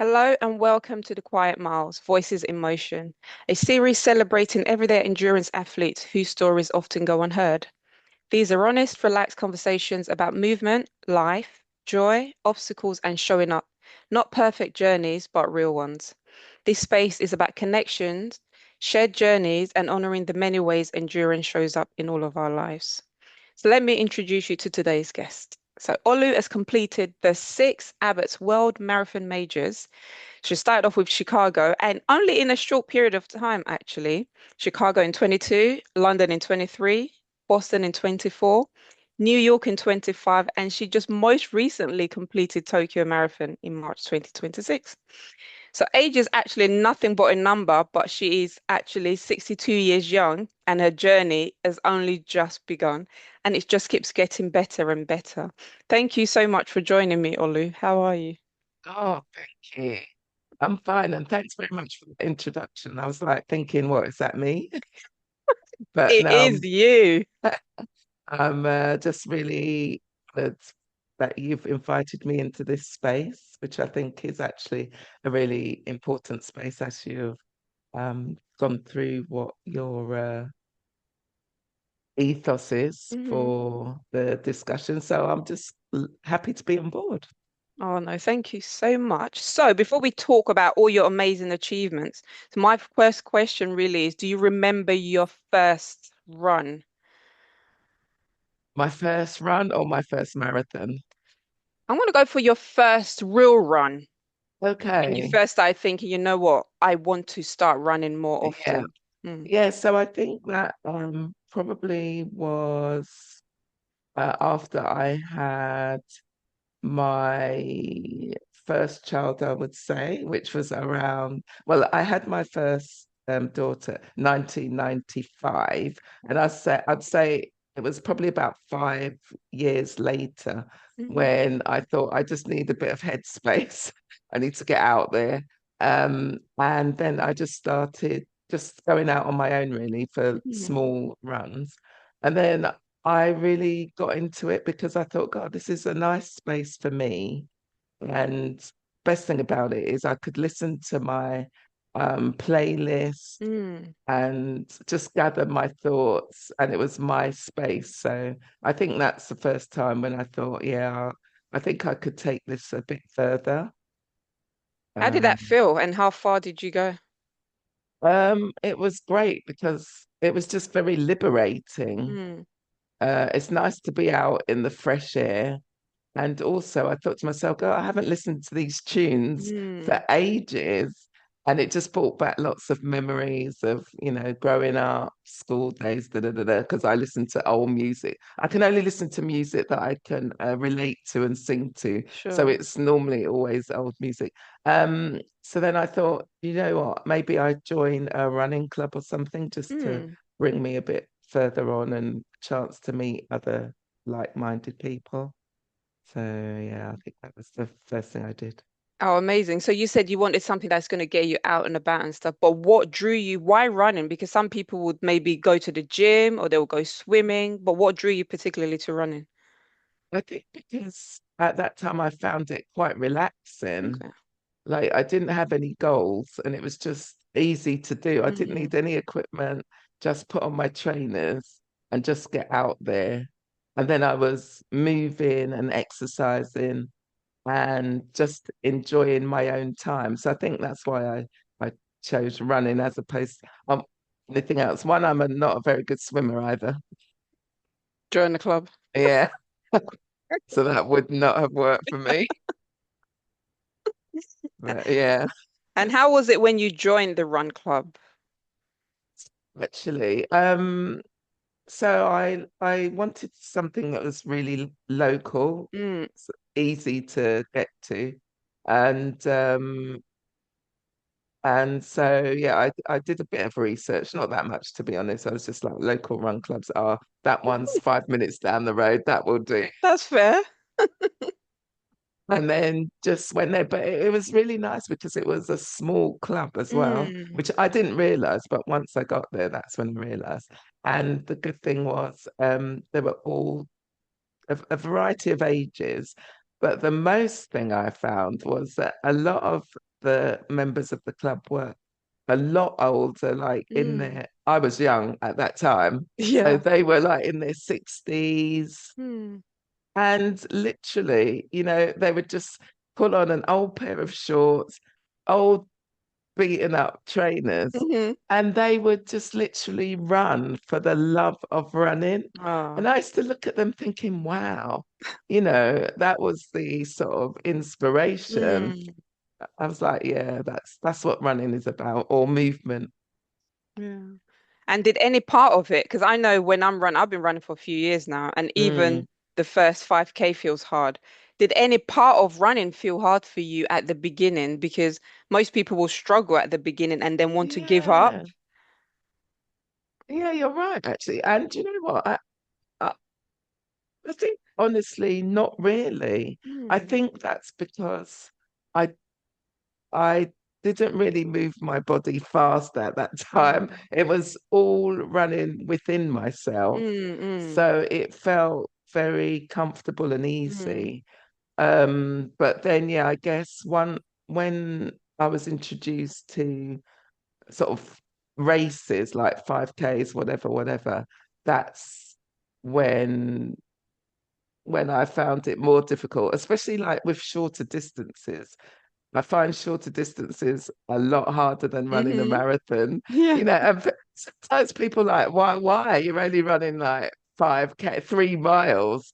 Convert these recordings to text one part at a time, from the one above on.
Hello and welcome to The Quiet Miles, Voices in Motion, a series celebrating everyday endurance athletes whose stories often go unheard. These are honest, relaxed conversations about movement, life, joy, obstacles, and showing up. Not perfect journeys, but real ones. This space is about connections, shared journeys, and honoring the many ways endurance shows up in all of our lives. So let me introduce you to today's guest. So Olu has completed the six Abbott's World Marathon Majors. She started off with Chicago and only in a short period of time, actually. Chicago in 22, London in 23, Boston in 24, New York in 25, and she just most recently completed Tokyo Marathon in March 2026. So age is actually nothing but a number, but she is actually 62 years young and her journey has only just begun and it just keeps getting better and better. Thank you so much for joining me, Olu. How are you? Oh, thank you. I'm fine, and thanks very much for the introduction. I was like thinking, what is that me? But It no, is you. I'm just really honored that you've invited me into this space, which I think is actually a really important space as you've gone through what your ethos is Mhm. for the discussion. So I'm just happy to be on board. Oh no, thank you so much. So before we talk about all your amazing achievements, so my first question really is, do you remember your first run? My first run or my first marathon? I'm going to go for your first real run when you Okay. first started thinking, you know what, I want to start running more Yeah. often. Mm. Yeah, so I think that probably was after I had my first child, I would say, which was around, well, I had my first daughter 1995, and I'd say it was probably about 5 years later Mhm. when I thought I just need a bit of headspace. I need to get out there. And then I just started just going out on my own really for Mhm. small runs. And then I really got into it because I thought, God, this is a nice space for me. And best thing about it is I could listen to my playlist Mm. and just gather my thoughts, and it was my space. So I think that's the first time when I thought, yeah, I think I could take this a bit further. How did that Um, feel and how far did you go? it was great because it was just very liberating. Mm. It's nice to be out in the fresh air. And also, I thought to myself, oh, I haven't listened to these tunes Mm. for ages. And it just brought back lots of memories of, growing up, school days, because I listen to old music. I can only listen to music that I can relate to and sing to. So Sure. it's normally always old music. So then I thought, you know what, maybe I join a running club or something just to Mm. bring me a bit further on and chance to meet other like-minded people. So yeah, I think that was the first thing I did. Oh, amazing. So you said you wanted something that's going to get you out and about and stuff, but what drew you? Why running? Because some people would maybe go to the gym or they will go swimming, but what drew you particularly to running? I think because at that time I found it quite relaxing. Okay. Like I didn't have any goals and it was just easy to do. I didn't Mm. need any equipment, just put on my trainers and just get out there. And then I was moving and exercising and just enjoying my own time. So I think that's why I chose running as opposed to anything else. One, not a very good swimmer either. Join the club. Yeah. So that would not have worked for me. But yeah, And how was it when you joined the run club? actually. So I wanted something that was really local, Mm. easy to get to. And and so yeah, I did a bit of research, not that much to be honest. I was just like local run clubs are that one's 5 minutes down the road, that will do. That's fair. And then just went there. But it was really nice because it was a small club as well, Mm. which I didn't realize. But once I got there, that's when I realized. And the good thing was they were all a variety of ages. But the most thing I found was that a lot of the members of the club were a lot older, like in Mm. their, I was young at that time. So Yeah. they were like in their 60s. Mm. And literally, they would just pull on an old pair of shorts, old beaten up trainers, Hmm. and they would just literally run for the love of running. Oh. And I used to look at them thinking, wow, that was the sort of inspiration. Mm. I was like, yeah, that's what running is about, or movement. Yeah. And did any part of it, because I know when I'm running, I've been running for a few years now, and Mm. even the first 5K feels hard. Did any part of running feel hard for you at the beginning? Because most people will struggle at the beginning and then want to give up. Yeah, yeah, you're right, actually. And you know what? I, I think honestly, not really. I Mm. think that's because I I didn't really move my body fast at that time. Mm. It was all running within myself. Mm. Mm. So it felt very comfortable and Mm. easy. But then yeah, I guess when I was introduced to sort of races like 5Ks, whatever, whatever, that's when when I found it more difficult, especially like with shorter distances. I find shorter distances a lot harder than running a Hmm. marathon. Yeah. And sometimes people are like, why? You're only running like 5K, 3 miles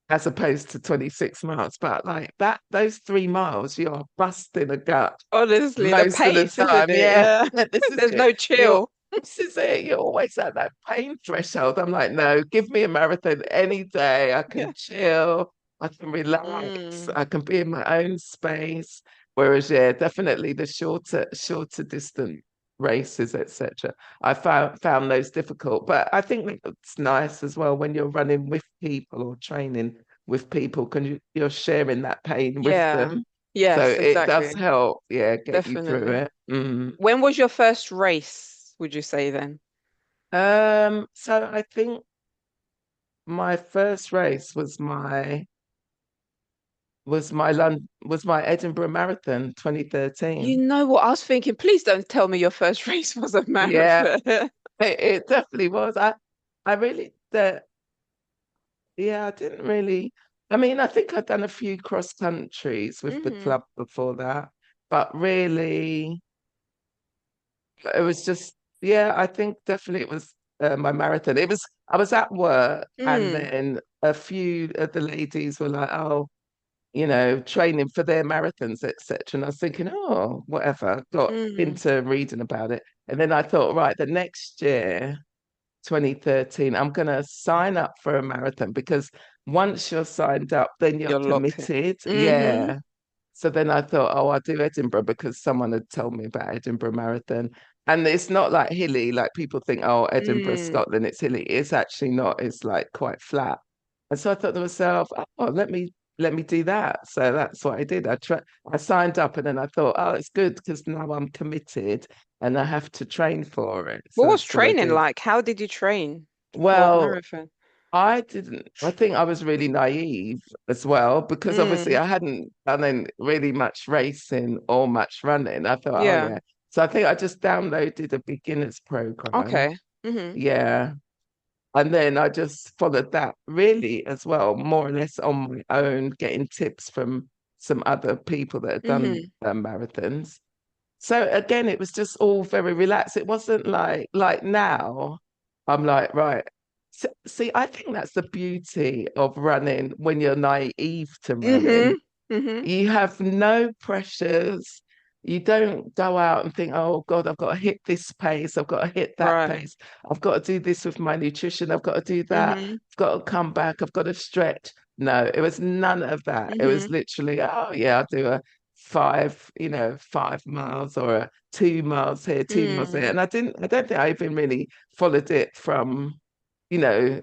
as opposed to 26 miles. But like those 3 miles, you're busting a gut Honestly, the most of the pace, isn't time. it? Yeah, Yeah. this is There's it. no You're chill. this is it. You're always at that pain threshold. I'm like, no, give me a marathon any day. I can Yeah. chill. I can relax. Mm. I can be in my own space. Whereas, yeah, definitely the shorter distant races, etc. I found those difficult. But I think it's nice as well when you're running with people or training with people, because you're sharing that pain with Yeah. them. So Yes, it does exactly. help, yeah, get you through Definitely. it. Mm. When was your first race, would you say then? So I think my first race was my Edinburgh Marathon 2013. You know what? I was thinking, please don't tell me your first race was a Yeah, marathon. it definitely was. I really yeah, I didn't really. I mean, I think I'd done a few cross countries with the Hmm. club before that, but really, it was just, yeah, I think definitely it was my marathon. I was at work, and Mm. then a few of the ladies were like, oh, training for their marathons, etc. And I was thinking, oh, whatever, got Mm. into reading about it. And then I thought, right, the next year, 2013, I'm going to sign up for a marathon, because once you're signed up, then you're You're locked in. committed. Hmm. Yeah. So then I thought, oh, I'll do Edinburgh, because someone had told me about Edinburgh Marathon. And it's not like hilly, like people think, oh, Edinburgh, Mm. Scotland, it's hilly. It's actually not. It's like quite flat. And so I thought to myself, oh, let me do that. So that's what I did. I signed up, and then I thought, oh, it's good because now I'm committed and I have to train for it. What So was that's what I training did. like? How did you train for a Well, marathon? I think I was really naive as well, because obviously Mm. I hadn't done really much racing or much running. I thought, oh Yeah. yeah. So I think I just downloaded a beginner's program. Okay. Hmm. Yeah. And then I just followed that really as well, more or less on my own, getting tips from some other people that had done Hmm. marathons. So again, it was just all very relaxed. It wasn't like now. I'm like, right. See, I think that's the beauty of running when you're naive to Hmm. running. Hmm. You have no pressures. You don't go out and think, oh God, I've got to hit this pace. I've got to hit that Right. pace. I've got to do this with my nutrition. I've got to do that. Hmm. I've got to come back. I've got to stretch. No, it was none of that. It was Hmm. literally, oh yeah, I'll do a 5 miles or a 2 miles here, 2 miles there. Mm. And I don't think I even really followed it you know,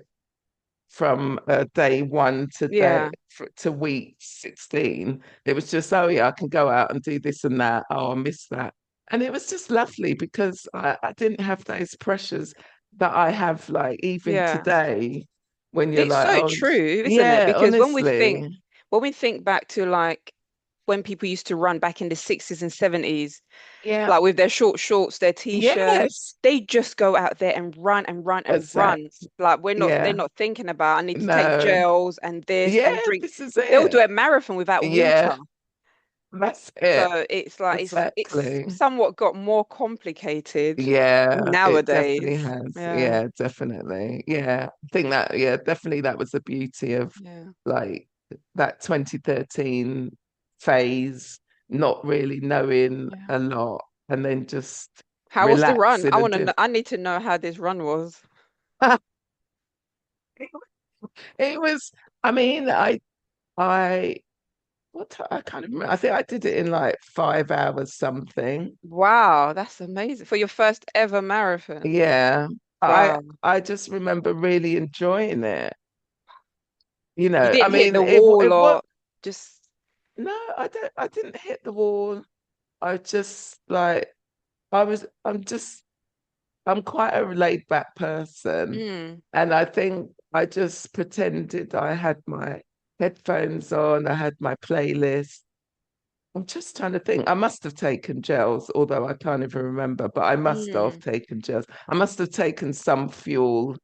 from day one Yeah. to week 16. It was just, oh yeah, I can go out and do this and that. Oh, I miss that. And it was just lovely, because I didn't have those pressures that I have, like even Yeah. today, when you're It's like, so oh true, isn't it? yeah, Because honestly. when we think back to like when people used to run back in the 60s and 70s, Yeah. like with their short shorts, their t-shirts. Yes. They just go out there and run and run and run. Exactly. Like they're Yeah. not thinking about I need to take No. gels and this Yeah, and drink. this is They'll do it. a marathon without Yeah, water. that's it. So it's like it's Exactly. somewhat got more complicated Yeah, it definitely nowadays. has. Yeah. Yeah, definitely. Yeah. I think that, yeah, definitely that was the beauty of Yeah. like that 2013 phase, not really knowing Yeah. a lot and then just How was the run? relaxing I and want to know, doing. I need to know how this run was. It was, I mean, I, I can't remember. I think I did it in like 5 hours something. Wow, that's amazing. For your first ever marathon. Yeah. Wow. I just remember really enjoying it. You I didn't hit mean, the wall it was or just no, I didn't hit the wall. I just like I'm quite a laid back person. mm, And I think I just pretended I had my headphones on, I had my playlist. I'm just trying to think. I must have taken gels, although I can't even remember, but I must have mm, taken gels. I must have taken some fuel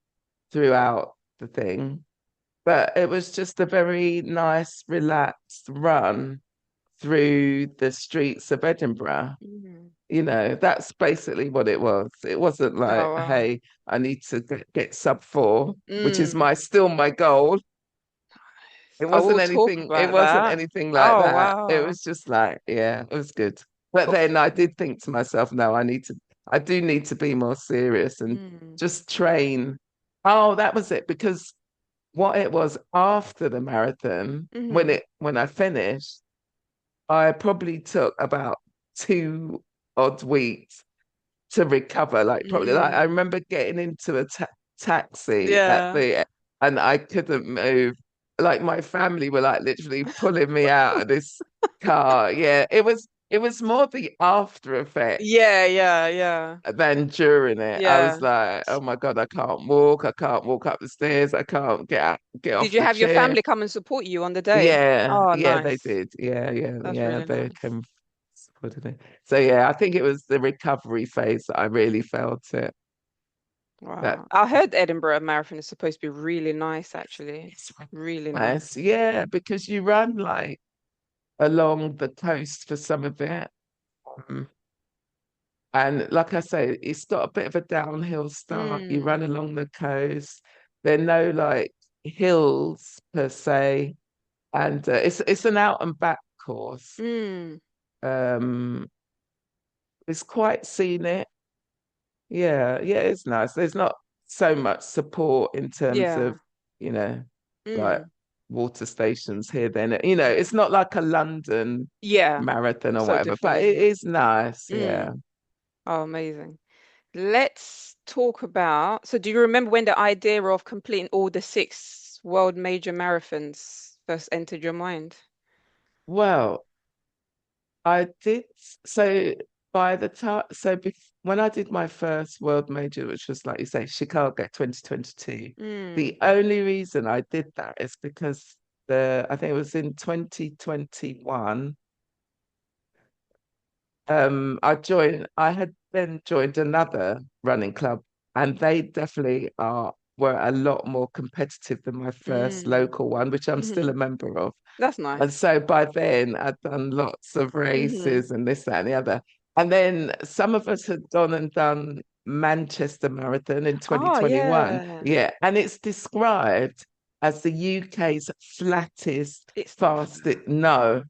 throughout the thing. But it was just a very nice, relaxed run through the streets of Edinburgh. mm. That's basically what it was. It wasn't like, Oh wow. hey, I need to get sub 4, which is Mm. my still my goal. I will talk It about wasn't that. anything like Oh that. It wow. was just like, yeah, it was good. But But then I did think to myself, no, I do need to be more serious and mm, just train. Oh, that was it. Because what it was after the marathon, mm, when I finished, I probably took about 2 odd weeks to recover. Like probably, like I mm. remember getting into a taxi Yeah. and I couldn't move. Like my family were like literally pulling me out of this car. Yeah, it was more the after effect Yeah, yeah, yeah. than during it. I Yeah. was like, oh my God, I can't walk up the stairs, I can't get Did off you the have your chair. family come and support you on the day? Yeah, Oh, yeah, they nice. did. That's Yeah, really they nice. came supported it. So yeah, I think it was the recovery phase that I really felt it. That Wow. I heard Edinburgh Marathon is supposed to be really nice, actually. it's Really nice. nice. Yeah, because you run like along the coast for some of it. Um, and like I say, it's got a bit of a downhill start. You Mm, run along the coast. There are no like hills per se, and it's an out and back course. mm. Um, it's quite scenic. Yeah, yeah, it's nice. There's not so much support in terms Yeah. of, you know, like Mm. water stations here then. It's not like a London Yeah. marathon or So whatever, different, but isn't it it? is nice. Yeah. Mm. Oh, amazing. Let's talk about. So, do you remember when the idea of completing all the six world major marathons first entered your mind? Well, I did so by the time when I did my first world major, which was like you say, Chicago 2022, Mm, the only reason I did that is because I think it was in 2021. I had then joined another running club, and they definitely were a lot more competitive than my first mm, local one, which I'm still a hmm. member of. That's And nice. so by then I'd done lots of Hmm. races and this, that, and the other. And then some of us had gone and done Manchester Marathon in Oh, 2021. yeah. Yeah. And it's described as the UK's flattest, It's not fastest. flat. No.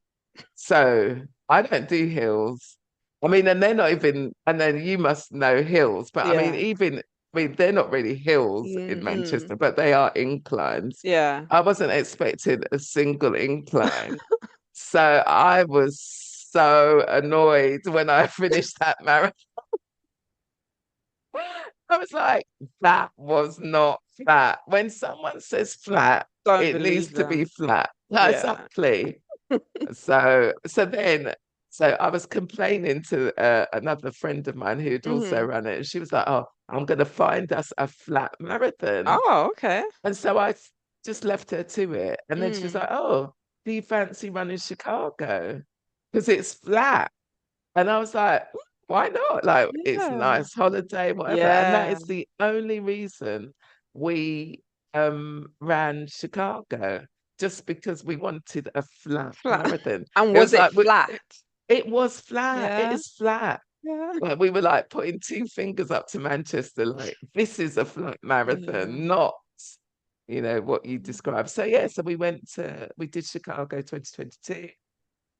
So I don't do hills. I mean, and they're not even, and then you must know hills, but Yeah. I mean, they're not really hills in Mm-mm. Manchester, but they are inclines. Yeah. I wasn't expecting a single incline. So I was so annoyed when I finished that marathon. I was like, that was not flat. When someone says flat, Don't it needs believe to be them. flat. Yeah. Exactly. So I was complaining to another friend of mine who'd also Hmm. run it, and she was like, "Oh, I'm going to find us a flat marathon." Oh, okay. And so just left her to it, and then she was Mm. like, "Oh, do you fancy running Chicago?" because it's flat. And I was like, why not? Like, it's a Yeah. nice holiday, whatever. And that Yeah. is the only reason we ran Chicago, just because we wanted a flat Flat. marathon. And It was was it like flat? it was flat. It Yeah. is flat. Yeah. Like we were like putting two fingers up to Manchester, like this is a flat marathon, Yeah. not what you described. So yeah, so we did Chicago 2022.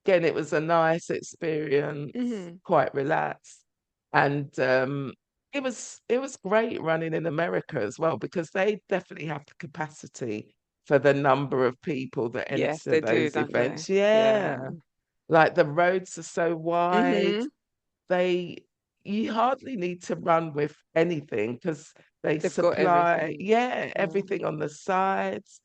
Again, it was a nice experience, Hmm. quite relaxed, and it was great running in America as well because they definitely have the capacity for the number of people that Yes, enter they do, those don't they? events. Yeah. Yeah, like the roads are so wide, Hmm. they you hardly need to run with anything because they They've got supply, everything. yeah, Yeah. everything on the sides.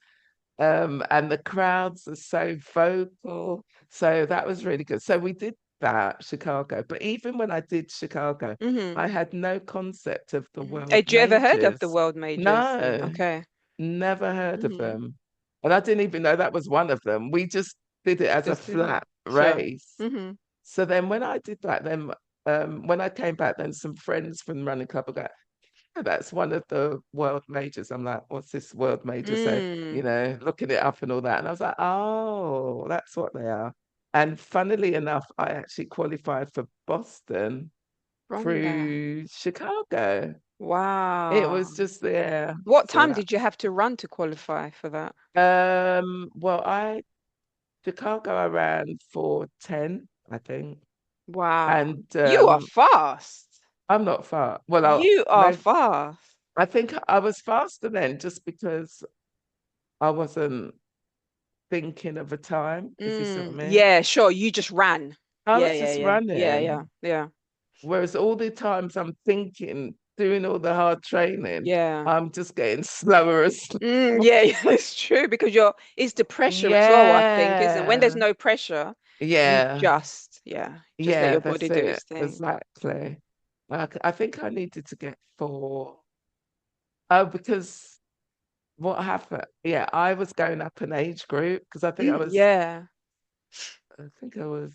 And the crowds are so vocal. So that was really good. So we did that, Chicago. But even when I did Chicago, Hmm. I had no concept of the Hmm. world Had you ever heard of the majors. world majors? No, Okay. never heard of Hmm. them. And I didn't even know that was one of them. We just did it as a Just did it. flat Sure. race. Hmm. So then when I did that, then when I came back, then some friends from the running club were going, that's one of the world majors. I'm like, what's this world major? So, Mm. looking it up and all that. And I was like, oh, that's what they are. And funnily enough, I actually qualified for Boston From that. through Chicago. It Wow. was just there. What So time did you have to run to qualify for that? well, Chicago I ran for 10, I think. Wow. And You are fast. I'm not far. Well, You are maybe fast. I think I was faster then just because I wasn't thinking of a time, if you see what I Mm. mean. Yeah, sure. You just ran. I Yeah, was yeah, just yeah. Yeah, yeah, running, yeah. whereas all the times I'm thinking, doing all the hard training, Yeah. I'm just getting slower and slower. Yeah, yeah, it's true because it's the pressure as well, I think, isn't it? When there's Yeah, no pressure, you yeah, just let yeah, your that's body do it. its thing. Exactly. I think I needed to get four. Oh, because what happened? Yeah, I was going up an age group because Yeah. I think I was,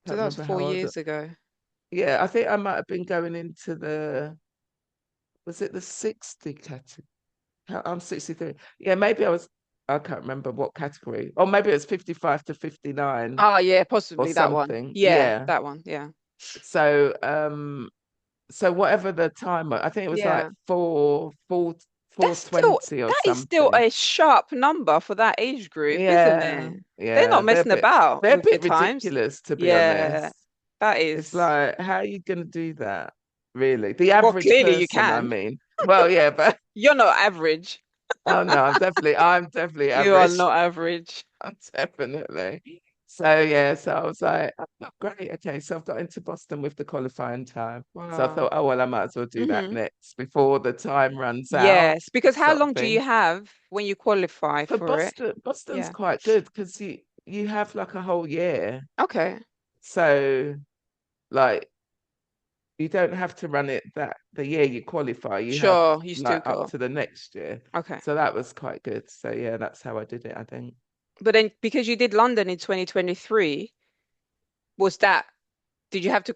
So can't that was remember four how old. years ago. Yeah, I think I might have been going into was it the 60 category? I'm 63. Yeah, maybe I can't remember what category. Or maybe it was 55 to 59 Oh, yeah, or possibly that one. something. Yeah, Yeah. that one. Yeah. So so whatever the time, I think it was like Yeah. four twenty or That is still something. a sharp number for that age group, isn't Yeah, it? They're yeah, not messing about they're a with the bit times. ridiculous to be Yeah, honest. that It's is. like, how are you gonna do that? Really? The Well, average clearly you person, I can. mean. Well, yeah, but You're not average. oh no, I'm definitely You are average. not average. Definitely. So yeah, so I was like, oh, great, okay. So I've got into Boston with the qualifying time. So I Wow. thought, oh well, I might as well do that Hmm. next before the time runs out, Yes, because how sort of long do you thing. have when you qualify For for it? Boston's Yeah. quite good because you have like a whole year. Okay. So like you don't have to run it that the year you qualify, you have Sure, you still like up got. to the next year. Okay. So that was quite good. So yeah, that's how I did it, I think. But then because you did London in 2023, was that, did you have to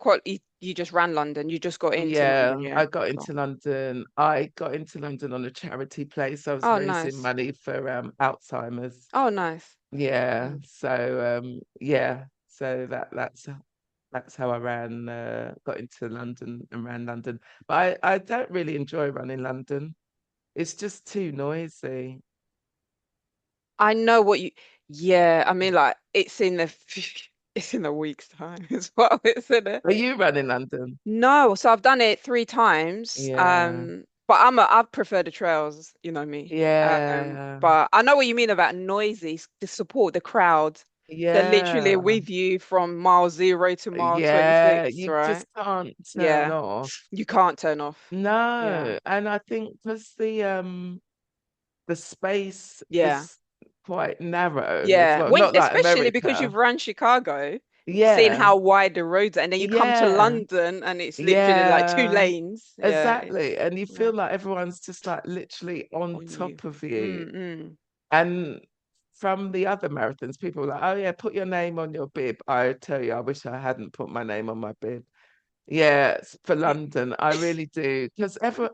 you just ran London, you just got into Yeah, London, yeah. I got Cool. into London. I got into London on a charity place. I was Oh, raising nice. money for Alzheimer's. Oh, nice. Yeah. Mm. So yeah. So that's how I got into London and ran London. But I don't really enjoy running London. It's just too noisy. I know what you, yeah, I mean, like, it's in a week's time as well, isn't it? Are you running London? No, so I've done it three times. Yeah. But I prefer the trails, you know me. Yeah. But I know what you mean about noisy, to support the crowd. They're literally Yeah. with you from mile 0 to mile Yeah. 26, You right? just can't turn Yeah, off. you can't turn off. Yeah. No, and I think because the space Yeah. is quite narrow as Yeah. well, When not like especially because you've America. run Chicago, seeing Yeah, how wide the roads are, and then you come to yeah, London and it's literally like two yeah, lanes. Yeah, exactly. And you yeah, feel like everyone's just like literally on on you. top of you. Mm-mm. And from the other marathons, people were like, "Oh yeah, put your name on your bib." I tell you, I wish I hadn't put my name on my bib. Yeah, for London, I really do, because everyone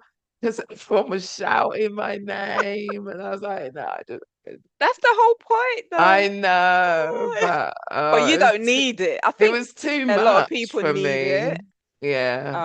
was shouting my name, and I was like, "No, I don't." That's the whole point, though. I know, but But oh, you don't need it. I it think was too a lot of much people for need me. it. Yeah.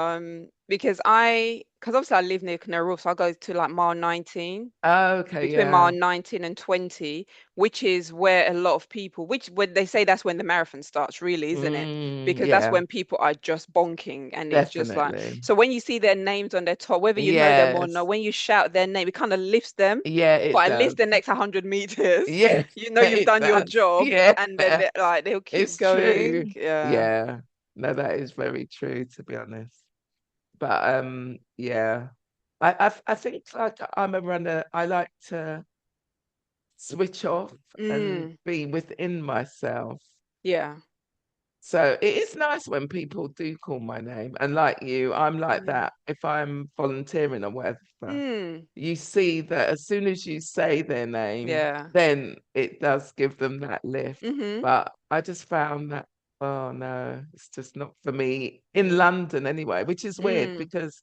Because obviously I live near Canary Wharf, so I go to like mile 19, Okay. between mile Yeah. 19 and 20, which is where a lot of people, which when they say that's when the marathon starts, really, isn't it? Because that's Yeah. when people are just bonking, and it's just like, Definitely. so when you see their names on their top, whether you know them or not, Yes. when you shout their name, it kind of lifts them Yeah, for it at least does. the next 100 meters. Yeah, You know you've it done your does. job, Yeah, and then they'll keep it's true. going. Yeah. Yeah. No, that is very true, to be honest. But yeah. I think like I'm a runner. I like to switch off and Mm, be within myself. yeah. So it is nice when people do call my name. And like you, I'm like Mm, that. If I'm volunteering or whatever, mm, you see that as soon as you say their name, yeah. then it does give them that lift. Mm-hmm. But I just found that, oh no, it's just not for me in Yeah. London anyway, which is weird Mm, because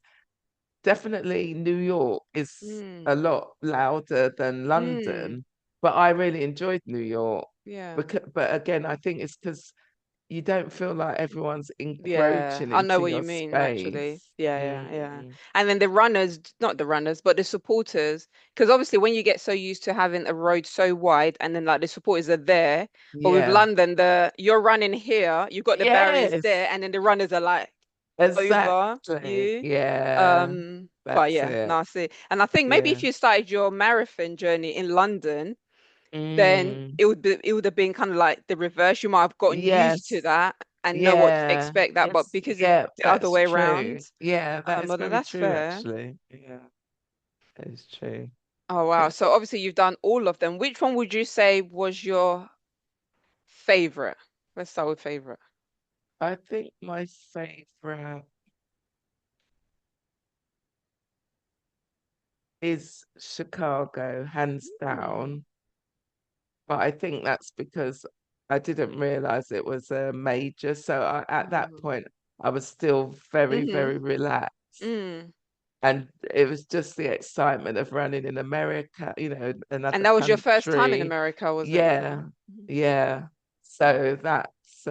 definitely New York is mm, a lot louder than mm, London. But I really enjoyed New York. yeah. But again, I think it's because you don't feel like everyone's Yeah, encroaching I know into what you your mean, actually. space. Yeah, yeah, yeah. Mm, And then the runners, not the runners, but the supporters, because obviously when you get so used to having a road so wide and then like the supporters are there, but with yeah. London, you're running here, you've got the barriers there, Yes, and then the runners are like over exactly. you. Yeah, But that's yeah, no, it. I see. And I think maybe if Yeah. you started your marathon journey in London, then Mm, it would have been kind of like the reverse. You might have gotten used to yes. that and know what to Yeah. expect that, but Yes. because it's Yeah, the other that's way around, true. Yeah, that is well, then very that's true, fair. actually. Yeah, that is true. Oh wow. So obviously you've done all of them. Which one would you say was your favorite? Let's start with favorite. I think my favorite is Chicago, hands Mm. down. But I think that's because I didn't realize it was a major. So at that Mm. point, I was still very, Mm-hmm. very relaxed. Mm. And it was just the excitement of running in America, And another that was your first time in country. America, was it? Yeah, Or? Mhm. yeah. So that's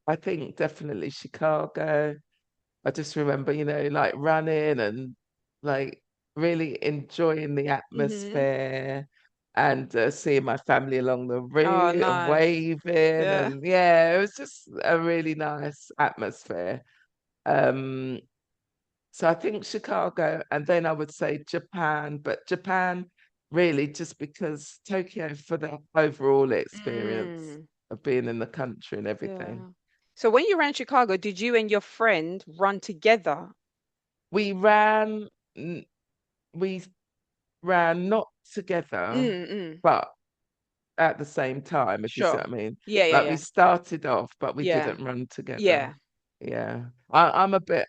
I think definitely Chicago. I just remember, like running and like really enjoying the Mhm. atmosphere and seeing my family along the Oh, route and nice. waving. Yeah. And yeah, it was just a really nice atmosphere. Um, so I think Chicago, and then I would say Japan, but Japan really just because Tokyo for the overall experience Mm. of being in the country and everything. Yeah. So when you ran Chicago, did you and your friend run together? We ran, n- we ran not together, Mm, mm. but at the same time, if you see Sure. what I mean. Yeah, yeah, Like we yeah. started off, but we Yeah. didn't run together. Yeah. Yeah. I'm a bit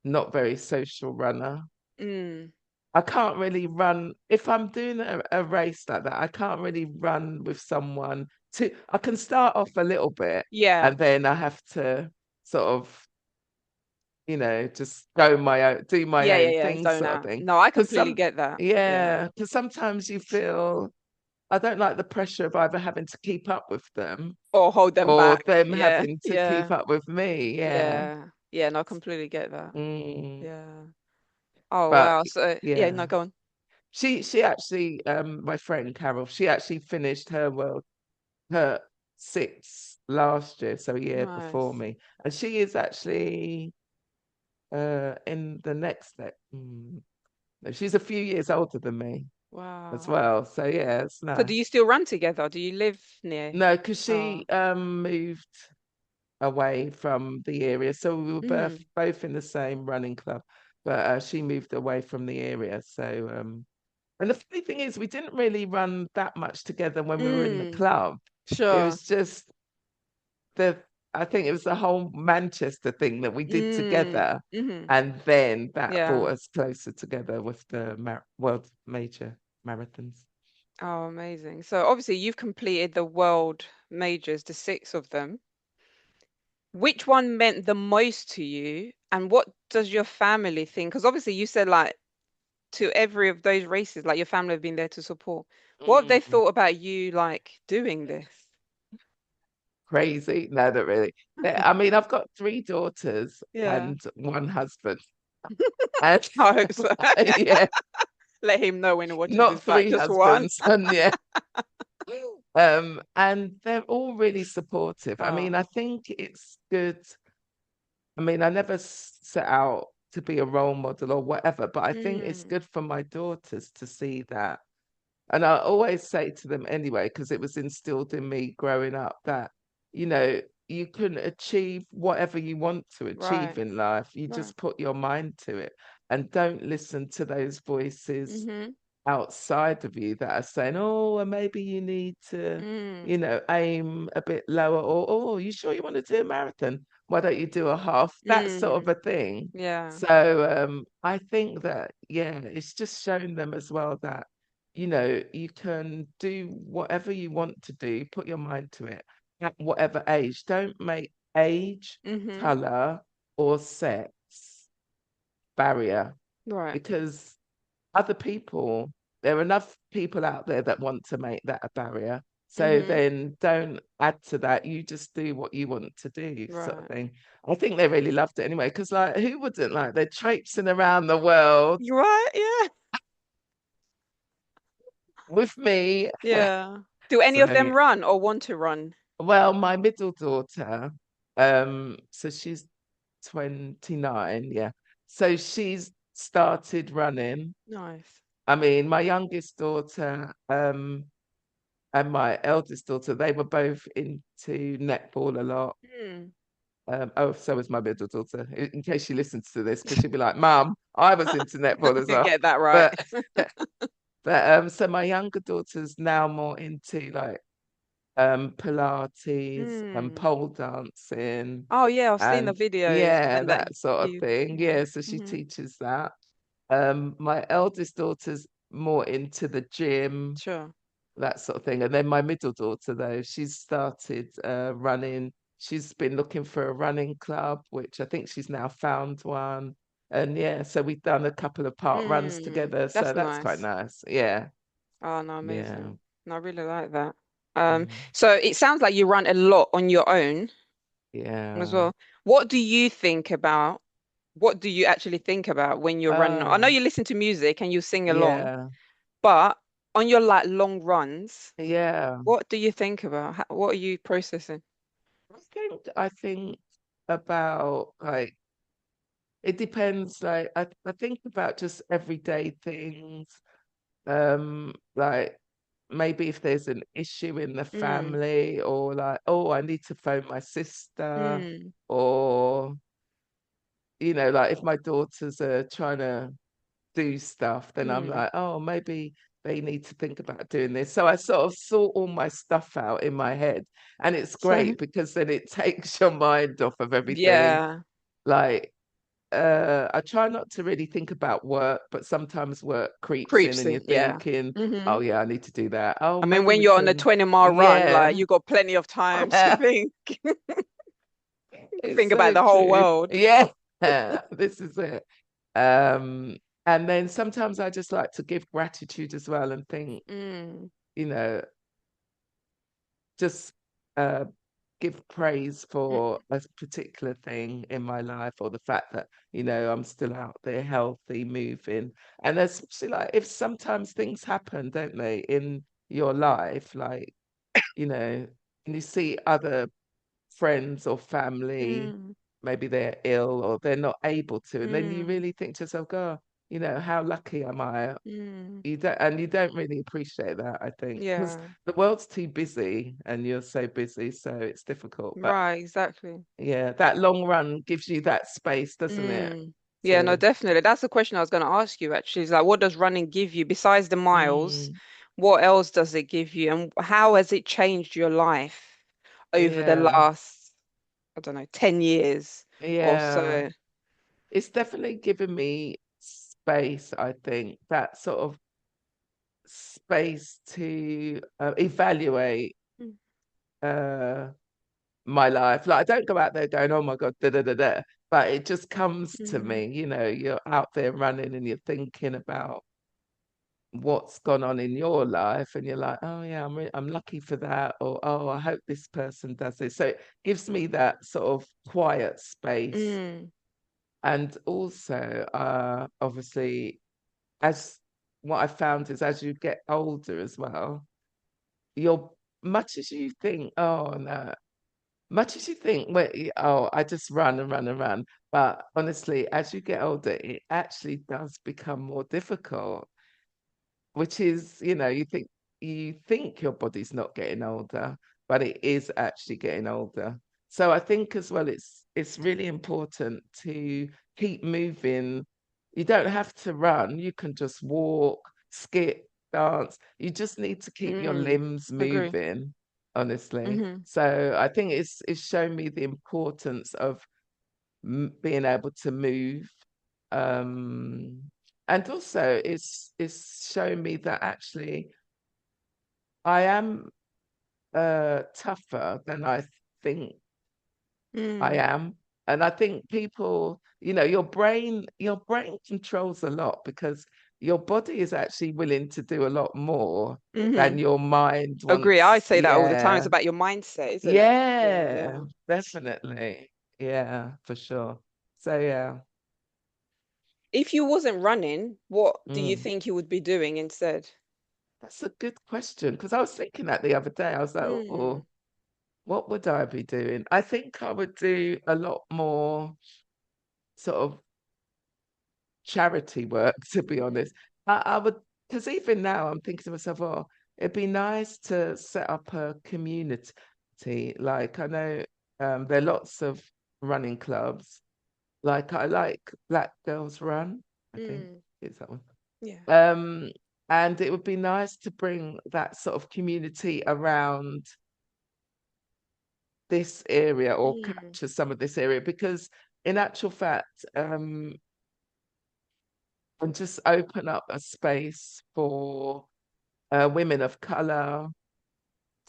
not very social runner. Mm. I can't really run if I'm doing a race like that. I can't really run with someone to. I can start off a little bit, Yeah. and then I have to sort of, just go my own, do my Yeah, yeah, own yeah. thing, Zone sort of out. thing. No, I Because completely get that. Yeah. because sometimes you feel I don't like the pressure of either having to keep up with them Or hold them or back. them Yeah. having to keep Yeah. up with me. Yeah. Yeah. Yeah, no, I completely get that. Mm. Yeah. Oh But wow. So yeah, yeah. no, go on. She actually my friend Carol, she actually finished her sixth last year, so a year before Nice. me. And she is actually in the next step. No, she's a few years older than me as Wow. well. So yeah, it's So do nice. you still run together? Do you live near? No, because Oh. she moved away from the area. So we were Mm. both in the same running club, but she moved away from the area. So and the funny thing is we didn't really run that much together when we were in the Mm. club. It Sure. was just the I think it was the whole Manchester thing that we did Mm. together, Mm-hmm. and then that brought Yeah. us closer together with the World Major. marathons. Oh, amazing. So obviously you've completed the world majors, the six of them. Which one meant the most to you, and what does your family think? Because obviously you said like to every of those races, like your family have been there to support. What have they Mm. thought about you like doing this? Crazy? No, not really. I mean, I've got three daughters Yeah, and one husband. And I hope so. yeah, Let him know when he watches not this back. three Just one. husbands. And yeah. And they're all really supportive. I mean, Oh. I think it's good. I mean, I never set out to be a role model or whatever, but I think it's Mm, good for my daughters to see that. And I always say to them anyway, because it was instilled in me growing up that, you know, you can achieve whatever you want to achieve right, in life. You right. just put your mind to it and don't listen to those voices Mm-hmm. outside of you that are saying, oh, well, maybe you need to, Mm, aim a bit lower, or, oh, you sure you want to do a marathon? Why don't you do a half? That sort of mm, a thing. yeah. So I think that, yeah, it's just shown them as well that, you can do whatever you want to do, put your mind to it at whatever age. Don't make age, Mm-hmm. color, or sex barrier Right. because other people, there are enough people out there that want to make that a barrier. So Mm-hmm. then don't add to that. You just do what you want to do, sort of Right. thing. I think they really loved it anyway, because like who wouldn't like they're traipsing around the world You right? Yeah. with me. Yeah. Do any So of them yeah. run or want to run? Well, my middle daughter, so she's 29, yeah. So she's started running. Nice. I mean, my youngest daughter, and my eldest daughter, they were both into netball a lot. Hmm. Oh, so was my middle daughter, in case she listens to this, because she'd be like, Mum, I was into netball as well. Get that right. But so my younger daughter's now more into like Pilates and Hmm. pole dancing Oh yeah, I've seen the and videos yeah, and that that sort of you. thing. Yeah. Yeah, so she Hmm. teaches that. My eldest daughter's more into the gym, Sure. that sort of thing. And then my middle daughter, though, she's started running. She's been looking for a running club, which I think she's now found one. And yeah, so we've done a couple of park runs Hmm. together. So That's that's quite nice. nice. Yeah, Oh no, yeah, amazing. No, I really like that. yeah, So it sounds like you run a lot on your own as yeah. well. What do you think about? What do you actually think about when you're running? I know Oh, you listen to music and you sing along, yeah, but on your like long runs, yeah. what do you think about? What are you processing? I think about like it depends. Like I think about just everyday things. Like maybe if there's an issue in the Mm, family, or like, oh, I need to phone my sister, mm, or like if my daughters are trying to do stuff, then I'm mm. like, oh, maybe they need to think about doing this. So I sort of sort all my stuff out in my head. And it's So great because then it takes your mind off of everything. yeah, Like, I try not to really think about work, but sometimes work creeps in creeps and you're in. Yeah. thinking, Hmm. oh yeah, I need to do that. Oh, I mean, maybe when we you're on a can, 20-mile run, like yeah, you got plenty of time to think, it's think about so the whole true. world. Yeah, this is it. Um, and then sometimes I just like to give gratitude as well and think, Mm, you know, just uh, give praise mm, for a particular thing in my life, or the fact that, I'm still out there healthy, moving. And especially like if sometimes things happen, don't they, in your life, like, and you see other friends or family, mm, maybe they're ill or they're not able to, and then you mm, really think to yourself, God, how lucky am I? mm. You don't really appreciate that, I think, because Yeah, the world's too busy and you're so busy, so it's difficult. But right, exactly. yeah, that long run gives you that space, doesn't it? Mm. Yeah, no, To definitely. That's the question I was going to ask you actually. Is like, what does running give you besides the miles? mm, What else does it give you? And how has it changed your life over the yeah, last, I don't know, 10 years or yeah. so? It's definitely given me space, I think, that sort of space to evaluate Mm. uh, my life. Like I don't go out there going, "Oh my God, da da da da," but it just comes to Mm. me. You're out there running and you're thinking about what's gone on in your life, and you're like, "Oh yeah, I'm lucky for that," or "Oh, I hope this person does this." So it gives me that sort of quiet space, Mm. and also, obviously, as what I found is as you get older as well, you're much as you think, "Oh no." Much as you think, well, oh, I just run and run and run. But honestly, as you get older, it actually does become more difficult, which is, you think your body's not getting older, but it is actually getting older. So I think as well, it's really important to keep moving. You don't have to run, you can just walk, skip, dance. You just need to keep your Mm. limbs Agree. moving, honestly. Hmm. So I think it's shown me the importance of being able to move. Um, and also it's shown me that actually I am tougher than I think I Mm. am. And I think people, your brain controls a lot because your body is actually willing to do a lot more Hmm. than your mind Agree. I wants. say that all the time. It's Yeah. about your mindset, isn't it? Yeah, Yeah, yeah. definitely. Yeah, for sure. So yeah. If you wasn't running, what do you Mm. think you would be doing instead? That's a good question because I was thinking that the other day. I was like, Mm. oh, what would I be doing? I think I would do a lot more sort of charity work, to be Mm. honest. I would, because even now I'm thinking to myself, oh, it'd be nice to set up a community. Like I know there are lots of running clubs. Like I like Black Girls Run, I think Mm. it's that one. Yeah. Um, and it would be nice to bring that sort of community around this area or Mm. capture some of this area because in actual fact, and just open up a space for women of color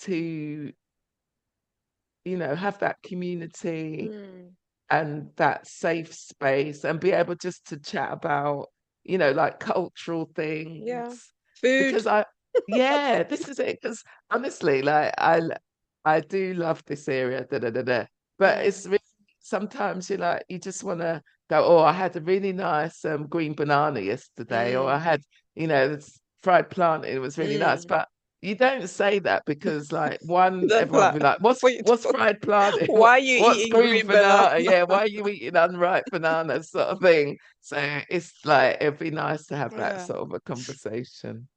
to, have that community Mm. and that safe space and be able just to chat about, like cultural Yeah. things. Food. Because yeah, this is it. Because honestly, like I do love this area, da da da da. But Mm. it's really sometimes you just want to go, oh, I had a really nice green banana yesterday, or I Mm. had, this fried plantain, it was really nice. Mm. But you don't say that because like one, Don't everyone will like, be like, what's what you what's talk, fried plantain? why are you What's eating green green banana? banana? Yeah, why are you eating unripe bananas sort of thing? So it's like it'd be nice to have that Yeah. sort of a conversation.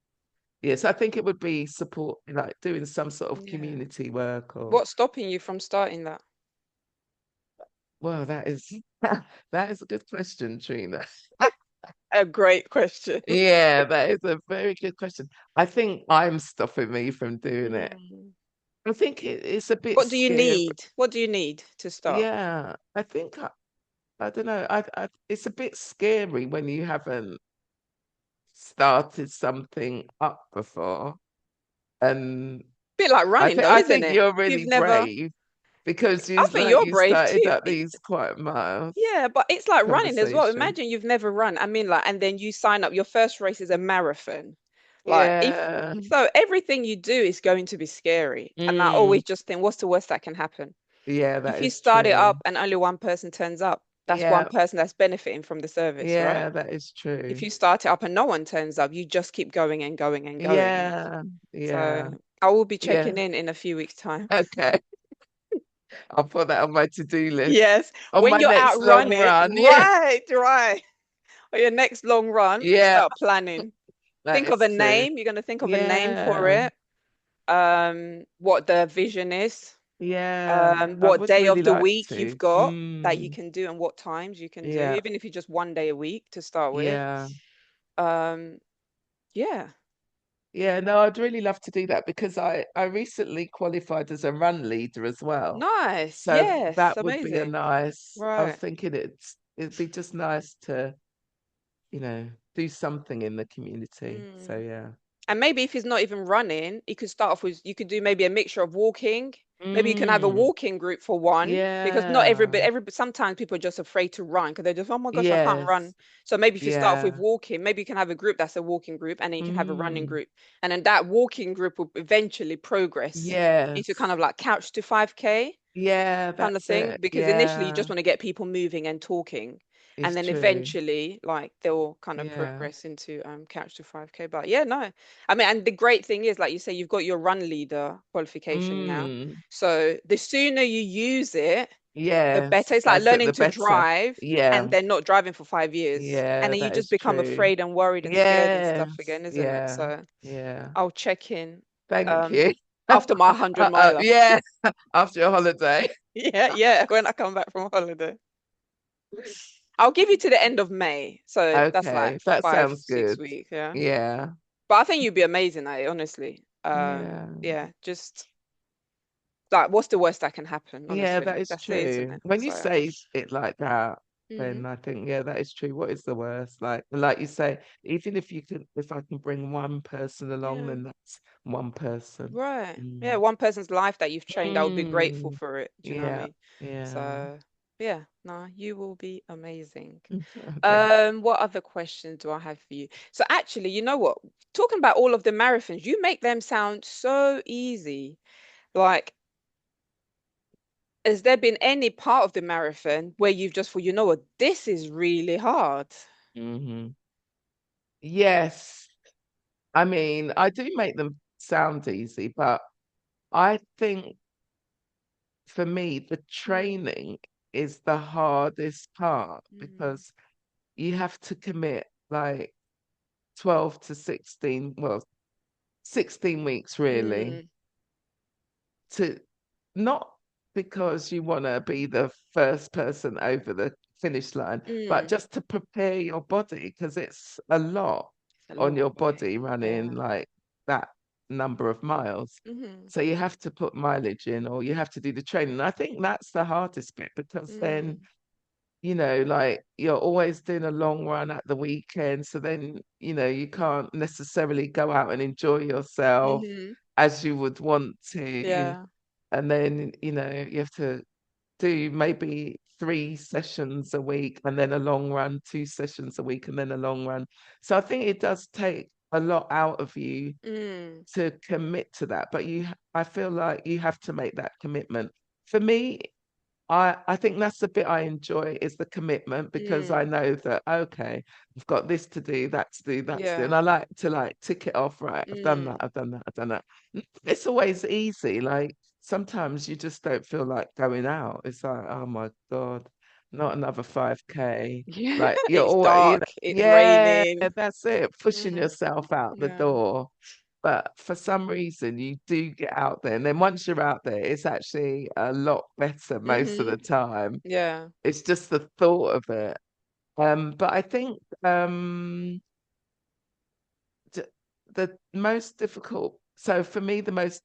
Yes, I think it would be support, like doing some sort of Yeah. community work or, What's stopping you from starting that? well, that is that is a good question, Trina. A great question. Yeah, that is a very good question. I think I'm stopping me from doing it. Mm. I think it's a bit What do you scary. need? What do you need to start? Yeah, I think I don't know. It's a bit scary when you haven't started something up before. And Bit like I running think though, I isn't think it? you're If you've really never, brave because I think you're you brave started too. up these quite miles Yeah, but it's like running as well. conversation. Imagine you've never run. I mean, like, and then you sign up, your first race is a marathon. Like, if Yeah. so, everything you do is going to be scary. And I Mm, always just think, what's the worst that can happen? yeah, If that you is start it true. up and only one person turns up, that's one Yeah, person that's benefiting from the service, right? yeah, that is If true. you start it up and no one turns up, you just keep going and going and going. Yeah, yeah, So I will be yeah. checking in a few weeks' time. Okay. I'll put that on my to-do list. Yes, On when my you're next out long running, run. Yeah. right, right. Or your next long run, Yeah, start planning. that Think of is a true. name. You're going to think of a name for Yeah. it. What the vision is. Yeah. I What would day really of the like week you've to. got that you Mm, can do and what times you can do, yeah. even if you just one day a week to start with. Yeah. Um, yeah. Yeah, no, I'd really love to do that because I recently qualified as a run leader as well. Nice. So Yes. that would be a Amazing. nice, I was Right. thinking it'd be just nice to, do something in the community. So Mm. yeah. And maybe if he's not even running, he could start off with, you could do maybe a mixture of walking. Maybe you can have a Mm, walking group for one, because not yeah. sometimes people are just afraid to run because they're just, oh my gosh, I can't run. Yes. So maybe if you start off with Yeah. walking, maybe you can have a group that's a walking group, and then you can have a running Mm, group. And then that walking group will eventually progress into kind yes. of like couch to 5K Yeah, kind of that's thing, it. because initially you just Yeah, want to get people moving and talking, and it's then true. eventually like they'll kind of Yeah. progress into couch to 5K. But yeah, no, I mean, and the great thing is, like you say, you've got your run leader qualification now, Mm, so the sooner you use it, the better. yes, It's like that's it, learning the to better. drive and Yeah, then not driving for 5 years, and yeah, then you that just is become true. afraid and worried and scared and stuff Yes, again, isn't it? yeah, So yeah. I'll check in Thank um you. after my 100 miler. Yeah, after your holiday. Yeah, yeah, when I come back from holiday. I'll give you to the end of May. So that's like Okay, that five, sounds six good. weeks, yeah. Yeah, But I think you'd be amazing at it, honestly. yeah. Yeah, just like what's the worst that can happen, Yeah, honestly? that is That's it, isn't true. it? When you So, say it like that, mm, then I think, yeah, that is true. What is the worst? Like you say, even if you can, if I can bring one person along, yeah, then that's one person. right. Yeah, Mm. one person's life that you've changed, I would be grateful Mm. for it. Do you know what I Yeah, mean? yeah. So, yeah, no, you will be amazing. Okay. What other questions do I have for you? So actually, you know what? Talking about all of the marathons, you make them sound so easy. Like, has there been any part of the marathon where you've just thought, you know what, this is really hard? Hmm. Yes. I mean, I do make them sound easy, but I think for me, the Mm, training is the hardest part mm, because you have to commit like 12 to 16, well, 16 weeks really, mm, to not because you want to be the first person over the finish line, but mm. just to prepare your body because it's a lot It's a on long your way. body running Yeah. like that number of miles. Hmm. So you have to put mileage in or you have to do the training. I think that's the hardest bit because then Mm, like you're always doing a long run at the weekend. So then, you can't necessarily go out and enjoy yourself hmm. as you would want to. Yeah. And then, you have to do maybe 3 sessions a week and then a long run, 2 sessions a week and then a long run. So I think it does take a lot out of you Mm, to commit to that. But I feel like you have to make that commitment. For me, I think that's the bit I enjoy is the commitment because I mm, know that okay, I've got this to do, that to do, that to do, and yeah. I like to like tick it off. Right, I've done that, Mm, I've done that, I've done that. It's always easy. Like sometimes you just don't feel like going out. It's like, oh my God, not another 5K. yeah. Like you're It's always, dark. It's yeah, raining. that's it, pushing Mm, yourself out the yeah. door. But for some reason, you do get out there. And then once you're out there, it's actually a lot better most of Hmm. the time. Yeah. It's just the thought of it. But I think d- the most difficult, so for me, the most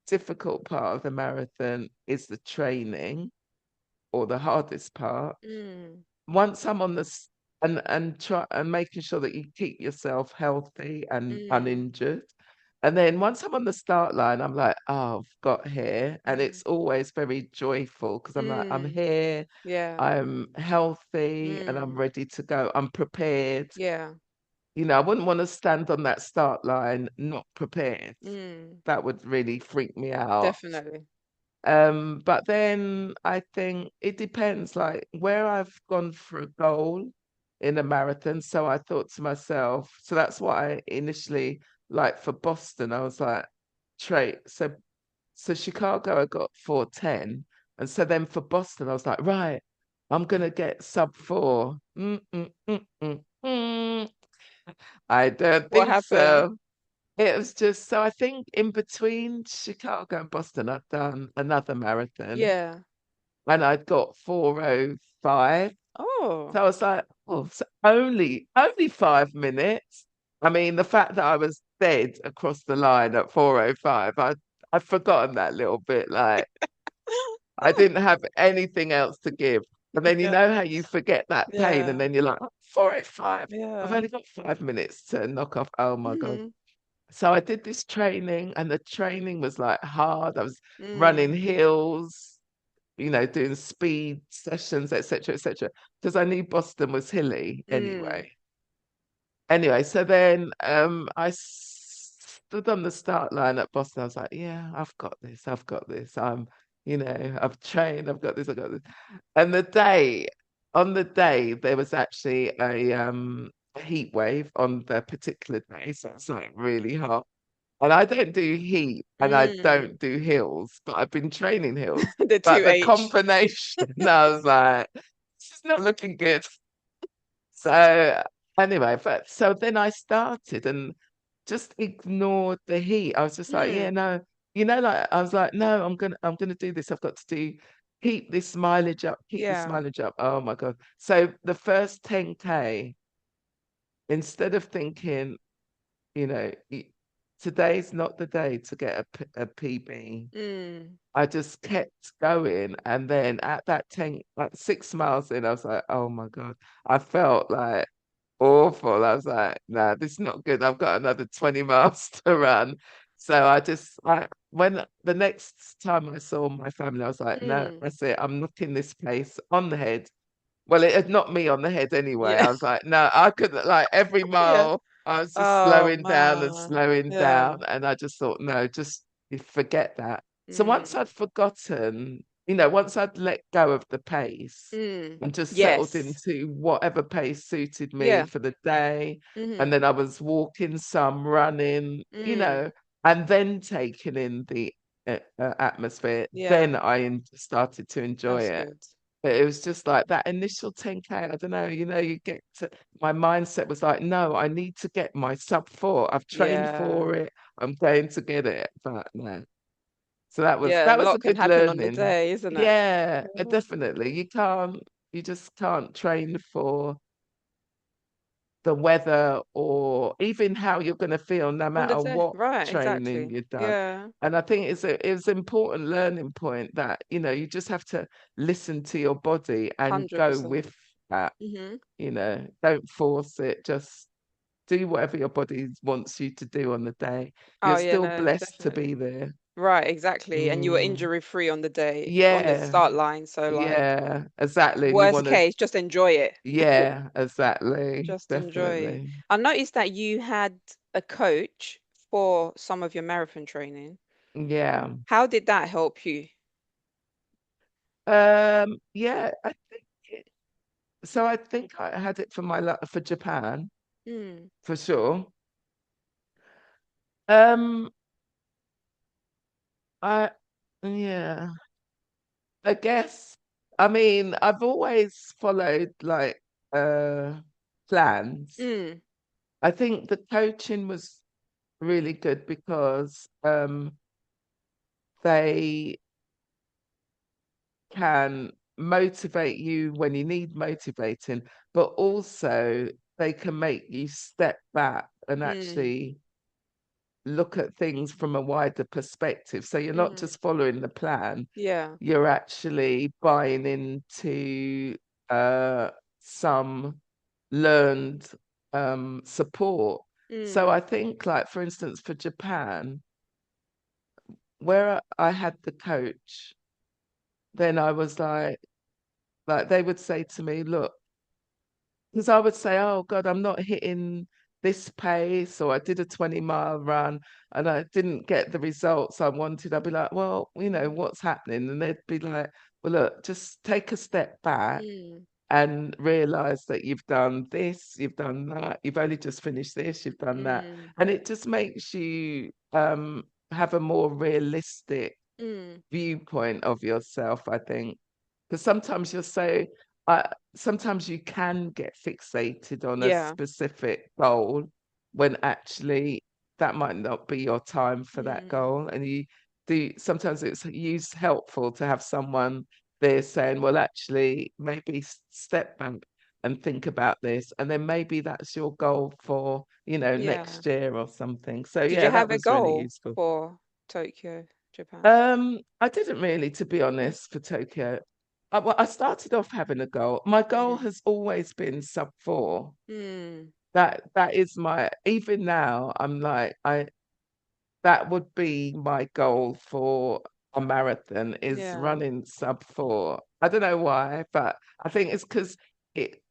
difficult part of the marathon is the training or the hardest part. Mm, Once I'm on this and try and making sure that you keep yourself healthy and mm, uninjured. And then once I'm on the start line, I'm like, oh, I've got here. And mm, it's always very joyful because I'm like, I'm mm, here, yeah. I'm healthy, and I'm Mm, ready to go. I'm prepared. yeah. I wouldn't want to stand on that start line not prepared. Mm, That would really freak me out. definitely. But then I think it depends, like where I've gone for a goal in a marathon. So I thought to myself, so that's what I initially like for Boston. I was like, Trey, so Chicago I got 4:10. And so then for Boston, I was like, right, I'm gonna get sub 4. Mm. I don't What think happened? so. It was just so I think in between Chicago and Boston, I'd done another marathon Yeah. and I'd got 4:05. Oh, So I was like, oh, so only 5 minutes. I mean, the fact that I was dead across the line at 4:05, I've forgotten that little bit. Like I didn't have anything else to give. And then you yeah. know how you forget that pain, and Yeah. then you're like, 4:05. I've Yeah. only got 5 minutes to knock off. Oh my God. Mm, So I did this training, and the training was like hard. I was running mm, hills, doing speed sessions, etc., etc. Because I knew Boston was hilly mm. anyway. Anyway, so then I stood on the start line at Boston. I was like, yeah, I've got this. I've got this. I've trained. I've got this. I've got this. And on the day, there was actually a heat wave on the particular day. So it's like really hot. And I don't do heat and I Mm. don't do hills, but I've been training hills. The But two the H. combination, I was like, this is not looking good. So anyway, but so then I started and just ignored the heat. I was just like, yeah, Mm. no, like I was like, no, I'm gonna do this. I've got to keep this mileage up, keep this Yeah. mileage up. Oh my God. So the first 10K, instead of thinking, you know, today's not the day to get a PB. Mm. I just kept going. And then at that 10, like 6 miles in, I was like, oh my God. I felt like awful. I was like, nah, this is not good. I've got another 20 miles to run. So when the next time I saw my family, I was like, no, Mm. that's it. I'm knocking this place on the head. Well, it had knocked me on the head anyway. Yeah. I was like, no, I couldn't, like every Yeah. mile, I was just Oh slowing down and man. slowing Yeah. down. And I just thought, no, just you forget that. So once Mm. I'd forgotten, once I'd let go of the pace Mm. and just settled Yes. into whatever pace suited me Yeah. for the day, and Mm-hmm. then I was walking some, running, Mm. and then taking in the atmosphere, Yeah. then I started to enjoy That's it. good. But it was just like that initial 10K. I don't know, you get to my mindset was like, no, I need to get my sub 4. I've trained Yeah. for it. I'm going to get it. But no. So Yeah. A that was a lot can good happen on the learning. day, isn't it? Yeah, Yeah. definitely. You just can't train for the weather or even how you're going to feel no On the matter day. what Right, training exactly. you've done. Yeah. And I think it's an important learning point that, you just have to listen to your body and go 100%. with that, Mm-hmm. don't force it, just do whatever your body wants you to do on the day. You're Oh yeah, still no, blessed to be definitely. there. Right, exactly. And you were Mm, injury free on the day, on the yeah, start line. So like yeah, exactly. And you worst want to, case, just enjoy it. yeah, exactly, Just enjoy it. definitely. I noticed that you had a coach for some of your marathon training. Yeah. How did that help you? Yeah, so I think I had it for for Japan Mm, for sure. Um, I yeah, I guess. I mean, I've always followed like plans. mm, I think the coaching was really good because they can motivate you when you need motivating, but also they can make you step back and mm, actually look at things from a wider perspective. So you're not mm. just following the plan, Yeah. you're actually buying into some learned support. So I Mm, think, like, for instance, for Japan, where I had the coach, then I was like they would say to me, look, because I would say, oh God, I'm not hitting this pace, or I did a 20-mile run and I didn't get the results I wanted. I'd be like, well, what's happening? And they'd be like, well, look, just take a step back mm, and realize that you've done this, you've done that, you've only just finished this, you've done that. mm, And it just makes you have a more realistic mm. viewpoint of yourself, I think. Because sometimes you're so, uh, sometimes you can get fixated on a Yeah. specific goal when actually that might not be your time for that Mm, goal. And sometimes it's used helpful to have someone there saying, well, actually, maybe step back and think about this. And then maybe that's your goal for, yeah. next year or something. So Did you yeah, that have a was really goal useful. for Tokyo, Japan? I didn't really, to be honest, for Tokyo. Well, I started off having a goal. My goal Mm. has always been sub 4. Mm. That is my, even now, I'm like, that would be my goal for a marathon is Yeah. running sub 4. I don't know why, but I think it's because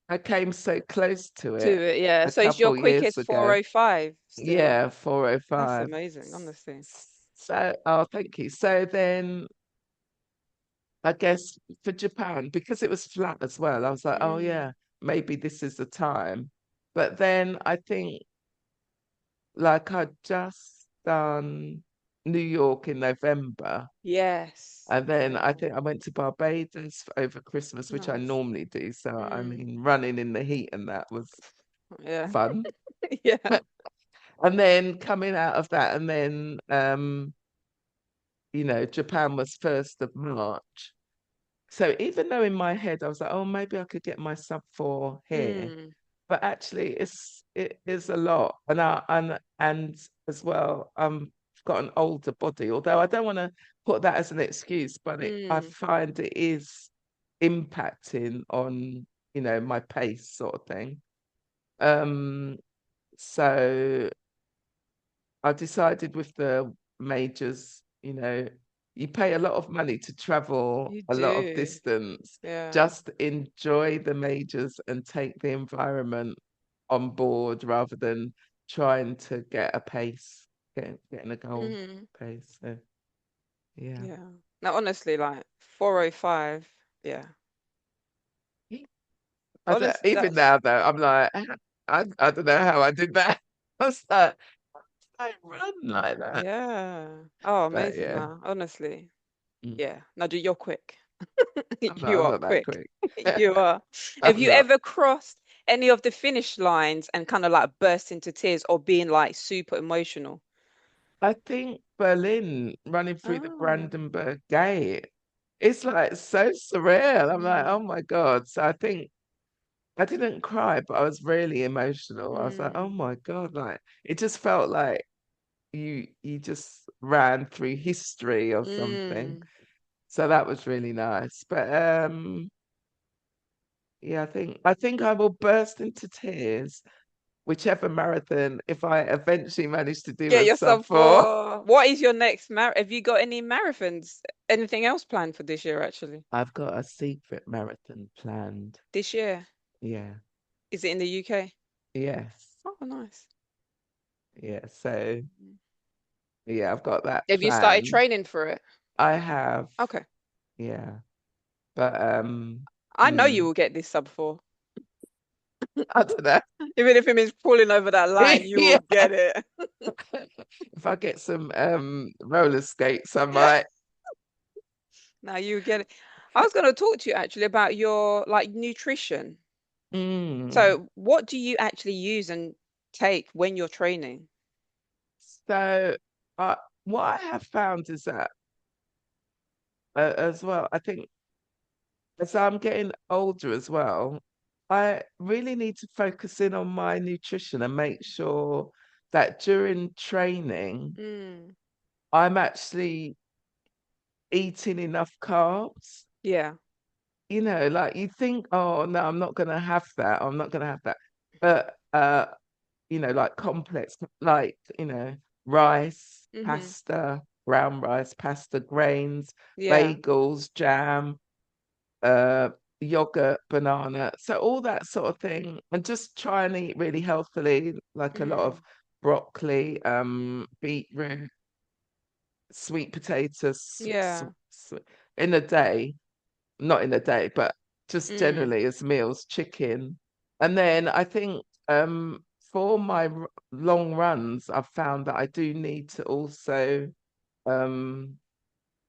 I came so close to To it it, yeah. a So it's your couple years quickest ago. 4:05 still. Yeah, That's 4:05. amazing, honestly. So, oh, thank you. So then I guess for Japan, because it was flat as well, I was like, oh Mm. yeah, maybe this is the time. But then I think like I'd just done New York in November. Yes. And then I Oh, think I went to Barbados over Christmas, which I nice. normally do. So I Mm. mean, running in the heat and that was Yeah. fun. Yeah. And then coming out of that, and then Japan was 1st of March. So even though in my head I was like, oh, maybe I could get my sub 4 here, Mm. but actually it is a lot. And as well, I've got an older body, although I don't want to put that as an excuse, but I Mm. find it is impacting on, my pace sort of thing. Um, so I decided with the majors, you pay a lot of money to travel You a lot of do. distance. Yeah. Just enjoy the majors and take the environment on board rather than trying to get a pace, getting a goal Mm. pace. So yeah. Yeah. Now, honestly, like 4:05. Yeah. Honestly, Even that's now though, I'm like, I don't know how I did that. I was like, I don't run like that. yeah. Oh, But amazing. yeah, Now, honestly. mm, Yeah. Now, do you're quick. You I'm are not that quick. quick. You are. Have I'm you not. ever crossed any of the finish lines and kind of like burst into tears or being like super emotional? I think Berlin running through the Oh. Brandenburg Gate, it's like so surreal. I'm like, oh Mm. my God. So I think I didn't cry, but I was really emotional. I was like, oh Mm. my God, like it just felt like you just ran through history or something. Mm. So that was really nice. But yeah, I think I will burst into tears, whichever marathon, if I eventually manage to do Get a sub yourself four. for what is your next have you got any marathons? Anything else planned for this year actually? I've got a secret marathon planned. This year? Yeah. Is it in the UK? Yes. Oh, nice. Yeah. So yeah, I've got that Have you started planned. training for it? I have. Okay. Yeah. But I know you mm, will get this sub four. I don't know. Even if it means crawling over that line, you will Yeah. get it. If I get some roller skates, I might. Now you get it. I was going to talk to you actually about your like nutrition. Mm. So, what do you actually use and take when you're training? So what I have found is that as well, I think as I'm getting older as well, I really need to focus in on my nutrition and make sure that during training, Mm, I'm actually eating enough carbs. yeah. Like you think, oh no, I'm not gonna have that. I'm not gonna have that. But like complex, like, rice, Hmm. pasta, brown rice, pasta, grains, Yeah. bagels, jam, uh, yogurt, banana. So all that sort of thing, and just try and eat really healthily, like a lot of Mm, broccoli, beetroot, sweet potatoes, yeah. in a day, not in a day, but just Mm, generally as meals, chicken. And then I think for my long runs, I've found that I do need to also um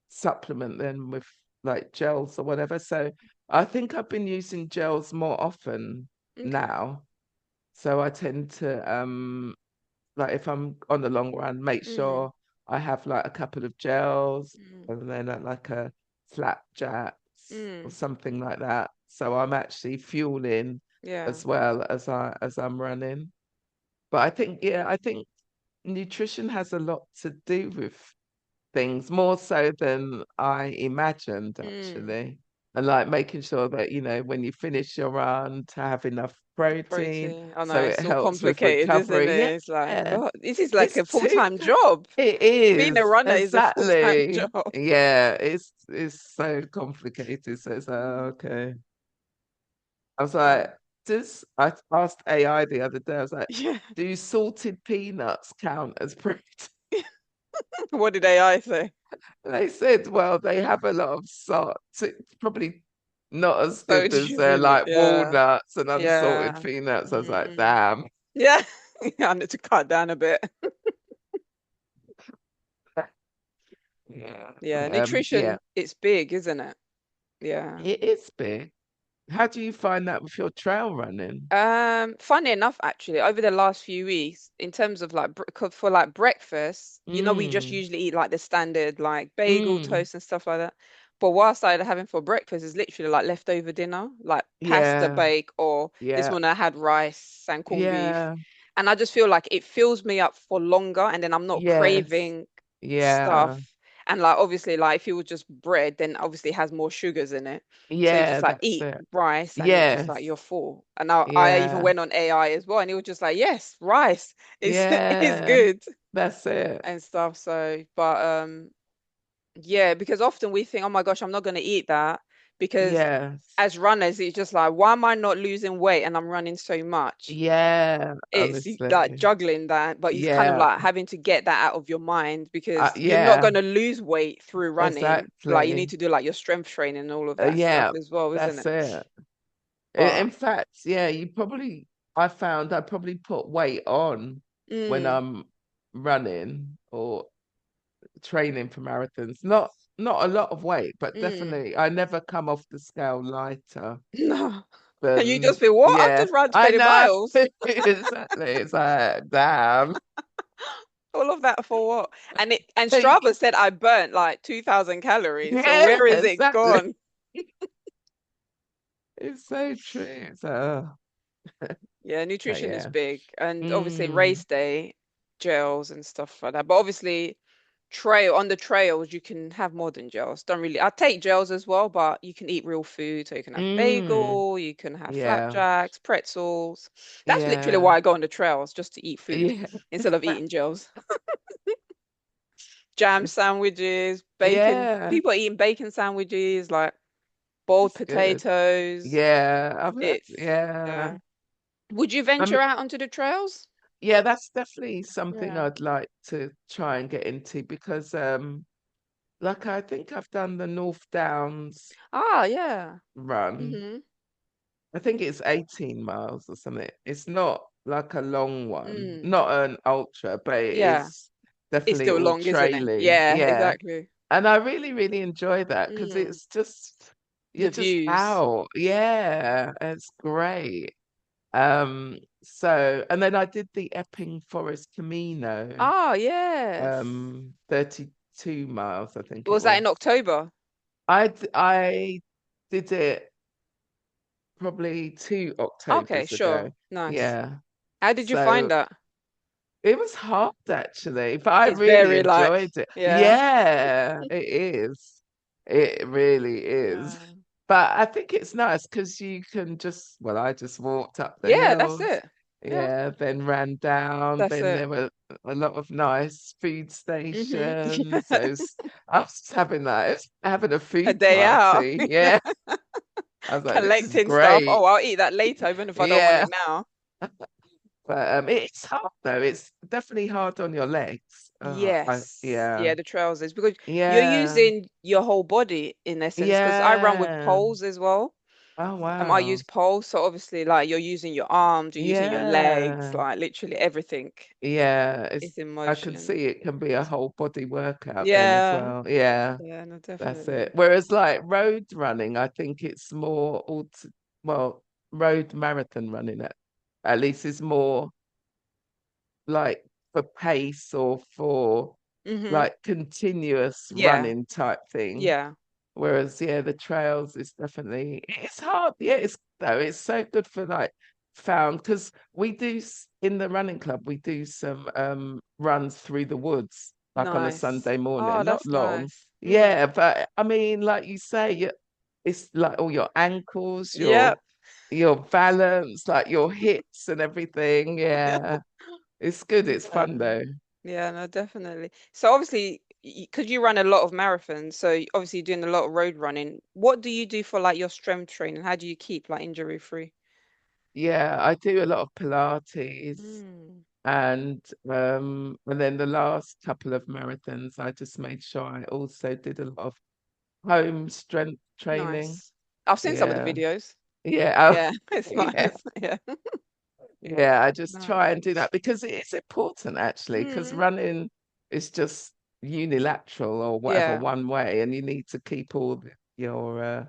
supplement them with like gels or whatever. So I think I've been using gels more often okay. now. So I tend to like if I'm on the long run, make Mm, sure I have like a couple of gels mm, and then like a flapjacks or mm, something like that. So I'm actually fueling yeah. as well as I'm running. But I think nutrition has a lot to do with things more so than I imagined Mm. actually. and like making sure that, when you finish your run to have enough protein Protein. I know so it it's all helps with complicated, isn't recovery. it? It's like, Yeah, God, this is like it's a too, full-time job. it Being a is runner is a full-time exactly. job. Yeah, it's so complicated. So it's like, oh, okay. I was Oh, like, I asked AI the other day, I was like, yeah. do salted peanuts count as protein? What did AI say? They said, well, they have a lot of salt. So it's probably not as good as Sodium in it. like Yeah. walnuts and unsalted Yeah. peanuts. I was like, Mm. damn. Yeah. I need to cut down a bit. Yeah. Yeah. Yeah, Nutrition, it's big, isn't it? Yeah. it is big. How do you find that with your trail running? Funny enough, actually, over the last few weeks, in terms of like 'cause for like breakfast, we just Mm, usually eat like the standard like bagel, mm, toast, and stuff like that. But what I started having for breakfast is literally like leftover dinner, like pasta yeah, bake, or this yeah, morning I had rice and corned beef. yeah, And I just feel like it fills me up for longer, and then I'm not yes, craving yeah, stuff. And like obviously, like if it was just bread, then obviously it has more sugars in it. So you yeah, just like that's eat it. rice and it's just like Yes, you're full. And now I even yeah, went on AI as well, and it was just like, yes, rice is is yeah, good that's it. and stuff. So, but yeah, because often we think, oh my gosh, I'm not gonna eat that because Yes. as runners, it's just like, why am I not losing weight and I'm running so much? Yeah, It's like honestly. juggling that, but it's kind of Yeah. like having to get that out of your mind because you're not Yeah, going to lose weight through running. Like you need exactly. to do like your strength training and all of that stuff Yeah, as well, isn't that's it? it. But In fact, yeah, I found I probably put weight on when mm, I'm running or training for marathons. Not a lot of weight, but mm, definitely I never come off the scale lighter no. And you than, just feel, what? I've yeah, just run I 20 know. miles. Exactly. It's like, damn. All of that for what? And Strava said I burnt like 2,000 calories. So Yeah, where is it exactly. gone? It's so true. So, Yeah, but nutrition is yeah. big. And obviously Mm, race day, gels and stuff like that. But obviously on the trails you can have more than gels. Don't really I take gels as well, but you can eat real food. So you can have mm, bagel, you can have yeah, flapjacks, pretzels. That's literally yeah, why I go on the trails, just to eat food yeah. instead of eating gels. Jam It's sandwiches, bacon. yeah, People are eating bacon sandwiches, like boiled it's good. potatoes. Yeah, It's yeah. yeah. Would you venture out onto the trails? Yeah, that's definitely something Yeah. I'd like to try and get into because like I think I've done the North Downs Ah, yeah. run. Mm-hmm. I think it's 18 miles or something. It's not like a long one, Mm. not an ultra, but it Yeah. is It's definitely still all long, isn't it? traily. Yeah, Yeah. exactly. And I really, really enjoy that because Mm. you're The just views. out. Yeah, it's great. And then I did the Epping Forest Camino, Ah, yes. 32 miles, I think it Was that in was. October? I did it probably two Okay, Octobers sure. ago. Nice. Yeah. How did you find So that? it was hard actually, but I It's really very like, enjoyed it. yeah. Yeah, it is. It really is. Uh, But I think it's nice because you can well, I just walked up the yeah, that's hills. it. Yeah, Yeah, then ran down. that's Then it. there were a lot of nice food Hmm. stations. I was having a A food day out, party. Yeah. I was like, this is collecting stuff. great. Oh, I'll eat that later, even if I don't want Yeah. it now. But it's hard though. It's definitely hard on your legs. Yes. Yeah. Yeah, the trousers, because you're Yeah. using your whole body in essence. Because I run with Yeah. poles as well. Oh I wow. use poles, so obviously, like you're using your arms, you're using your legs, Yeah. like literally everything Yeah. is in I can motion. see it can be a whole body workout then as Yeah, well. Yeah, yeah, no, that's it. definitely. Whereas like road running, I think it's well, road marathon running at least is more like for pace or for Mm-hmm. like continuous Yeah, running type thing. yeah. Whereas, yeah, the trails is definitely it's hard. Yeah, it's so good for like found because in the running club we do some runs through the woods like on a Nice. Sunday Oh, morning, not that's long. nice. Mm. Yeah, but I mean, like you say, it's like all your ankles, Yep. your balance, like your hips and everything. Yeah. It's good. It's fun Yeah. though. Yeah, no, definitely. So obviously, because you run a lot of marathons, so obviously you're doing a lot of road running. What do you do for like your strength training? How do you keep like injury free? Yeah, I do a lot of Pilates Mm, and then the last couple of marathons I just made sure I also did a lot of home strength training. nice. I've seen some of the Yeah. videos. Yeah. Yeah, it's Yeah. nice. Yeah, Yeah, I just try nice. and do that because it is important actually, because Mm, running is just unilateral or whatever yeah. one way, and you need to keep your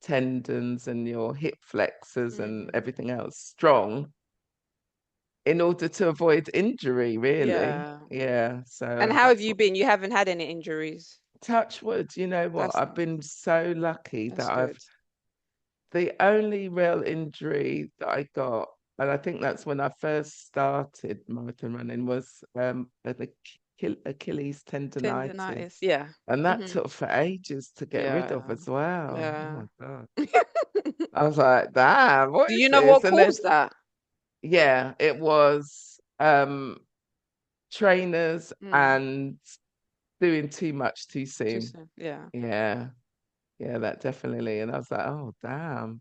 tendons and your hip flexors and Mm, everything else strong in order to avoid injury, really. yeah. Yeah, And so how have that's you what been? You haven't had any injuries. touch wood, you know what? That's I've nice. been so lucky that That's I've good. the only real injury that I got, and I think that's when I first started marathon running, was Achilles tendonitis. Tendonitis. Yeah. And that Hmm. took for ages to get rid of Yeah. as well. Oh Yeah. my God. I was like, damn, what Do is you know this? what And then, caused that? yeah, it was trainers Mm. and doing too much too Too soon. soon. Yeah. Yeah, yeah, that definitely. And I was like, oh, damn.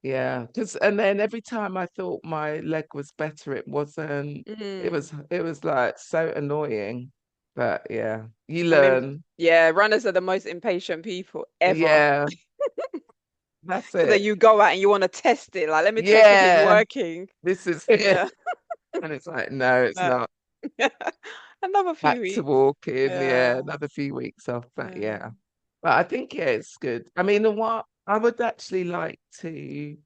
Yeah, because and then every time I thought my leg was better, it wasn't. Mm. It was like so annoying. But yeah, you I mean, learn. yeah, runners are the most impatient people ever. Yeah, that's So that it. you go out and you want to test it. Like, let me check if it's Yeah, working. this is it. Yeah. And it's like, no, it's No. not. Another few Back to weeks. walking. Yeah, Yeah. another few weeks off. But Yeah. yeah, but I think yeah, it's good. I mean, what I would actually like to.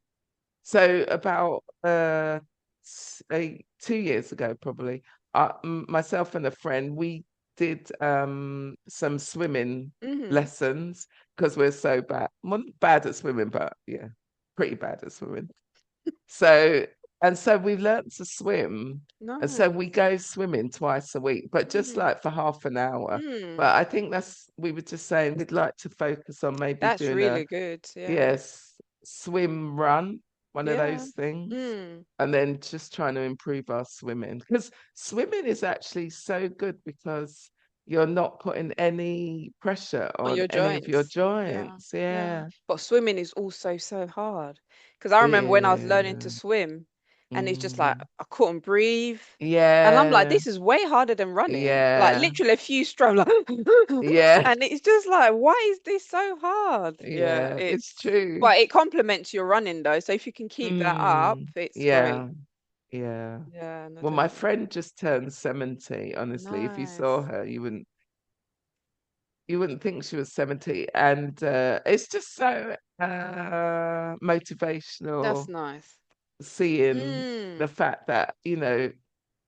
So about 2 years ago, probably, myself and a friend, we did some swimming Hmm. lessons because we're so bad. Well, not bad at swimming, but yeah, pretty bad at swimming. So and so we learned to swim, and so we Nice. go swimming twice a week, but just Mm. like for half an hour. Mm. But I think that's we were just saying we'd like to focus on maybe That's doing a really good. Yeah. yes, swim run, one of Yeah. those things. Mm. And then just trying to improve our swimming. Because swimming is actually so good because you're not putting any pressure On on your any of your joints. Yeah. joints. Yeah. Yeah. But swimming is also so hard. Because I remember when I was learning to Yeah. swim and it's just like Mm. I couldn't breathe. And I'm like, Yeah. this is way harder than running. Like Yeah. literally a few strokes, like Yeah. and it's just like, why is this so hard? Yeah, Yeah. It's it's true. but it complements your running though. So if you can keep that up, Mm. it's great. Yeah. Yeah. Yeah, no, Well, my definitely. friend just turned 70. Honestly, if you saw Nice. her, you wouldn't think she was 70. And it's just so That's motivational nice. seeing the Mm, fact that,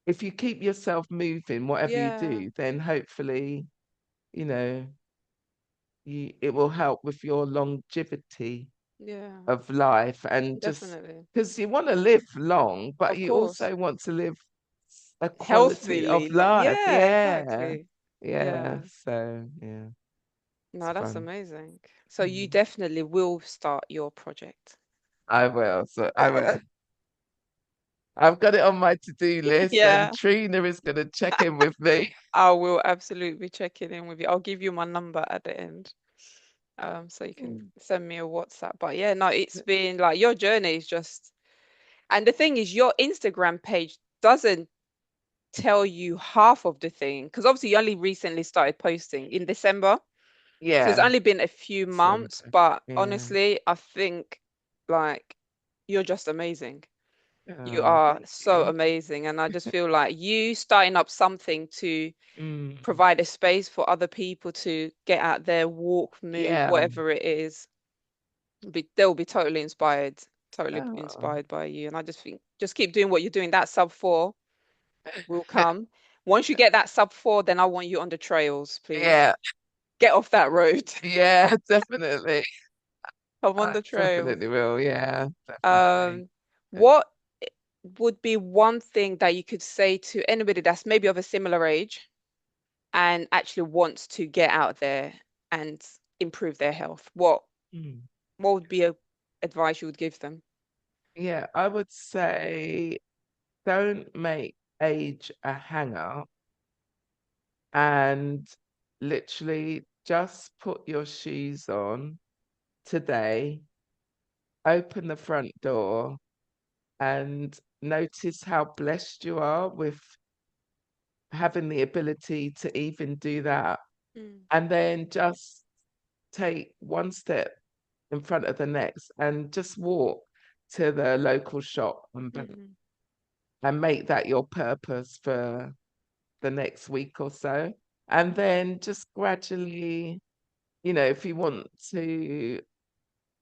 if you keep yourself moving, whatever you yeah, do, then hopefully, you know, it will help with your longevity yeah, of life and just definitely. because you want to live long, but Of you course. also want to live a quality of Healthily, life. yeah, Yeah. exactly. Yeah. Yeah. So, yeah, it's No, that's fun. amazing. So you Mm. definitely will start your project. I will. So I will. I've got it on my to-do list, and Yeah, Trina is going to check in with me. I will absolutely be checking in with you. I'll give you my number at the end. So you can Mm. send me a WhatsApp. But yeah, no, it's been like your journey is just, and the thing is, your Instagram page doesn't tell you half of the thing because obviously you only recently started posting in December. So it's Yeah. only been a few months, December. but Yeah. honestly, I think like you're just amazing. You Oh, are thank so you. amazing. And I just feel like you starting up something to Mm. provide a space for other people to get out there, walk, move, Yeah. whatever it is, they'll be totally inspired, totally Oh. inspired by you. And I just think just keep doing what you're doing. That sub 4 will come. Once you get that sub 4, then I want you on the trails, please. Yeah. Get off that road. Yeah, definitely. I'm on I the trails. definitely will. Yeah, definitely. Um, what would be one thing that you could say to anybody that's maybe of a similar age and actually wants to get out there and improve their health? What Mm. What would be a advice you would give them? Yeah, I would say don't make age a hang up and literally just put your shoes on today, open the front door, and notice how blessed you are with having the ability to even do that. Mm, And then just take one step in front of the next and just walk to the local shop and back mm, and make that your purpose for the next week or so. And then just gradually, if you want to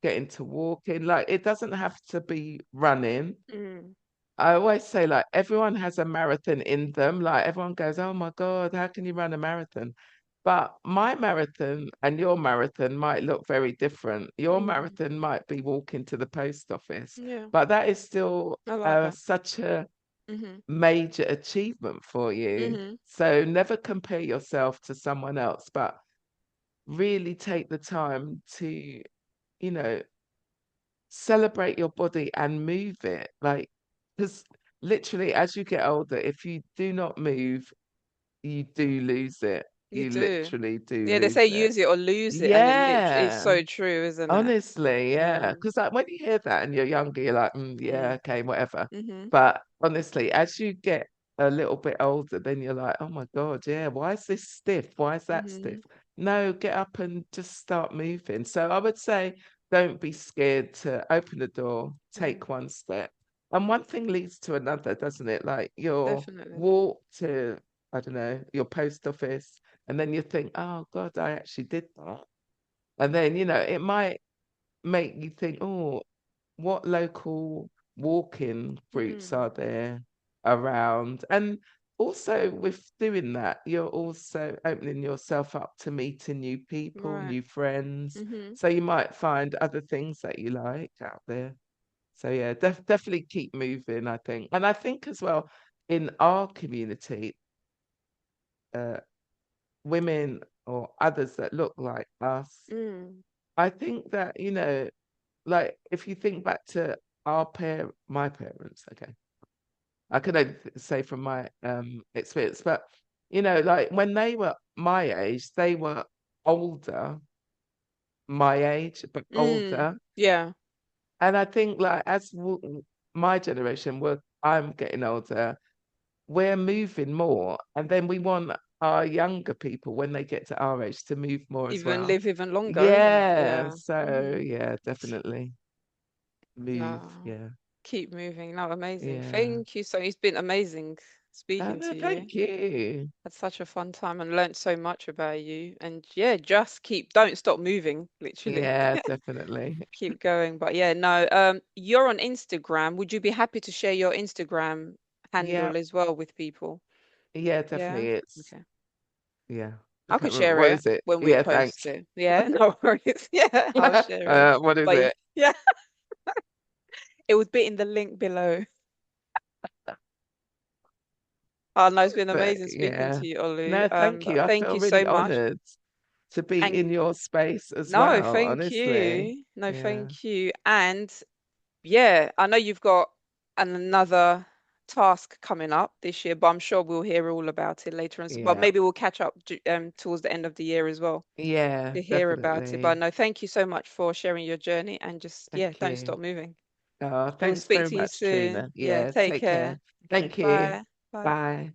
get into walking, like it doesn't have to be running. mm, I always say, like, everyone has a marathon in them. Like, everyone goes, oh my God, how can you run a marathon? But my marathon and your marathon might look very different. Your mm. marathon might be walking to the post office, Yeah, but that is still I like that. such a Hmm. major achievement for you. Hmm. So never compare yourself to someone else, but really take the time to, celebrate your body and move it. Like, because literally, as you get older, if you do not move, you do lose it. You You do. literally do Yeah, they say lose it. use it or lose it, and it literally is Yeah. so true, isn't it? Honestly, yeah. Yeah. Because like when you hear that and you're younger, you're like, yeah, Mm. okay, whatever. Hmm. But honestly, as you get a little bit older, then you're like, oh my God, yeah, why is this stiff? Why is that stiff? Hmm. No, get up and just start moving. So I would say don't be scared to open the door, Mm. take one step. And one thing leads to another, doesn't it? Like your Definitely. walk to, I don't know, your post office, and then you think, oh God, I actually did that. And then, it might make you think, oh, what local walking groups Mm. are there around? And also with doing that, you're also opening yourself up to meeting new people, Right. new friends. Hmm. So you might find other things that you like out there. So yeah, definitely keep moving, I think. And I think as well in our community, uh, women or others that look like us, Mm. I think that, like if you think back to my parents, okay, I can only say from my experience, but like when they were my age, they were older, my age, but Mm. older. Yeah. And I think like my generation, I'm getting older, we're moving more, and then we want our younger people when they get to our age to move more as Even well. live even longer, isn't it? Yeah, Yeah. so Hmm. yeah, definitely move. No. Yeah, Keep moving. No, amazing. yeah. Thank you. So it's been amazing Oh, speaking no, to you. thank you. Had such a fun time and learnt so much about you. And yeah, just don't stop moving, literally. Yeah, definitely. Keep going. But yeah, no, you're on Instagram. Would you be happy to share your Instagram Yeah, handle as well with people? yeah, Yeah. definitely. It's Okay. yeah. I I can't could remember share what it is it. when we Yeah, post thanks. it. Yeah, no worries. Yeah, I'll share it. What is But it? yeah, it would be in the link below. Oh no, it's been But amazing speaking yeah. to you, Olu. No, thank you. I Thank feel you so really much. honored to be And in your space as no, well, thank honestly. you. No, Yeah. thank you. And yeah, I know you've got another task coming up this year, but I'm sure we'll hear all about it later on. But Yeah. maybe we'll catch up towards the end of the year as well Yeah, to hear about it. But definitely. no, thank you so much for sharing your journey and just, yeah, Thank don't you. stop moving. Oh, We'll thanks speak very to you much, soon. Trina. Yeah, Yeah, take take care. care. Okay, Thank you. bye. Bye. Bye.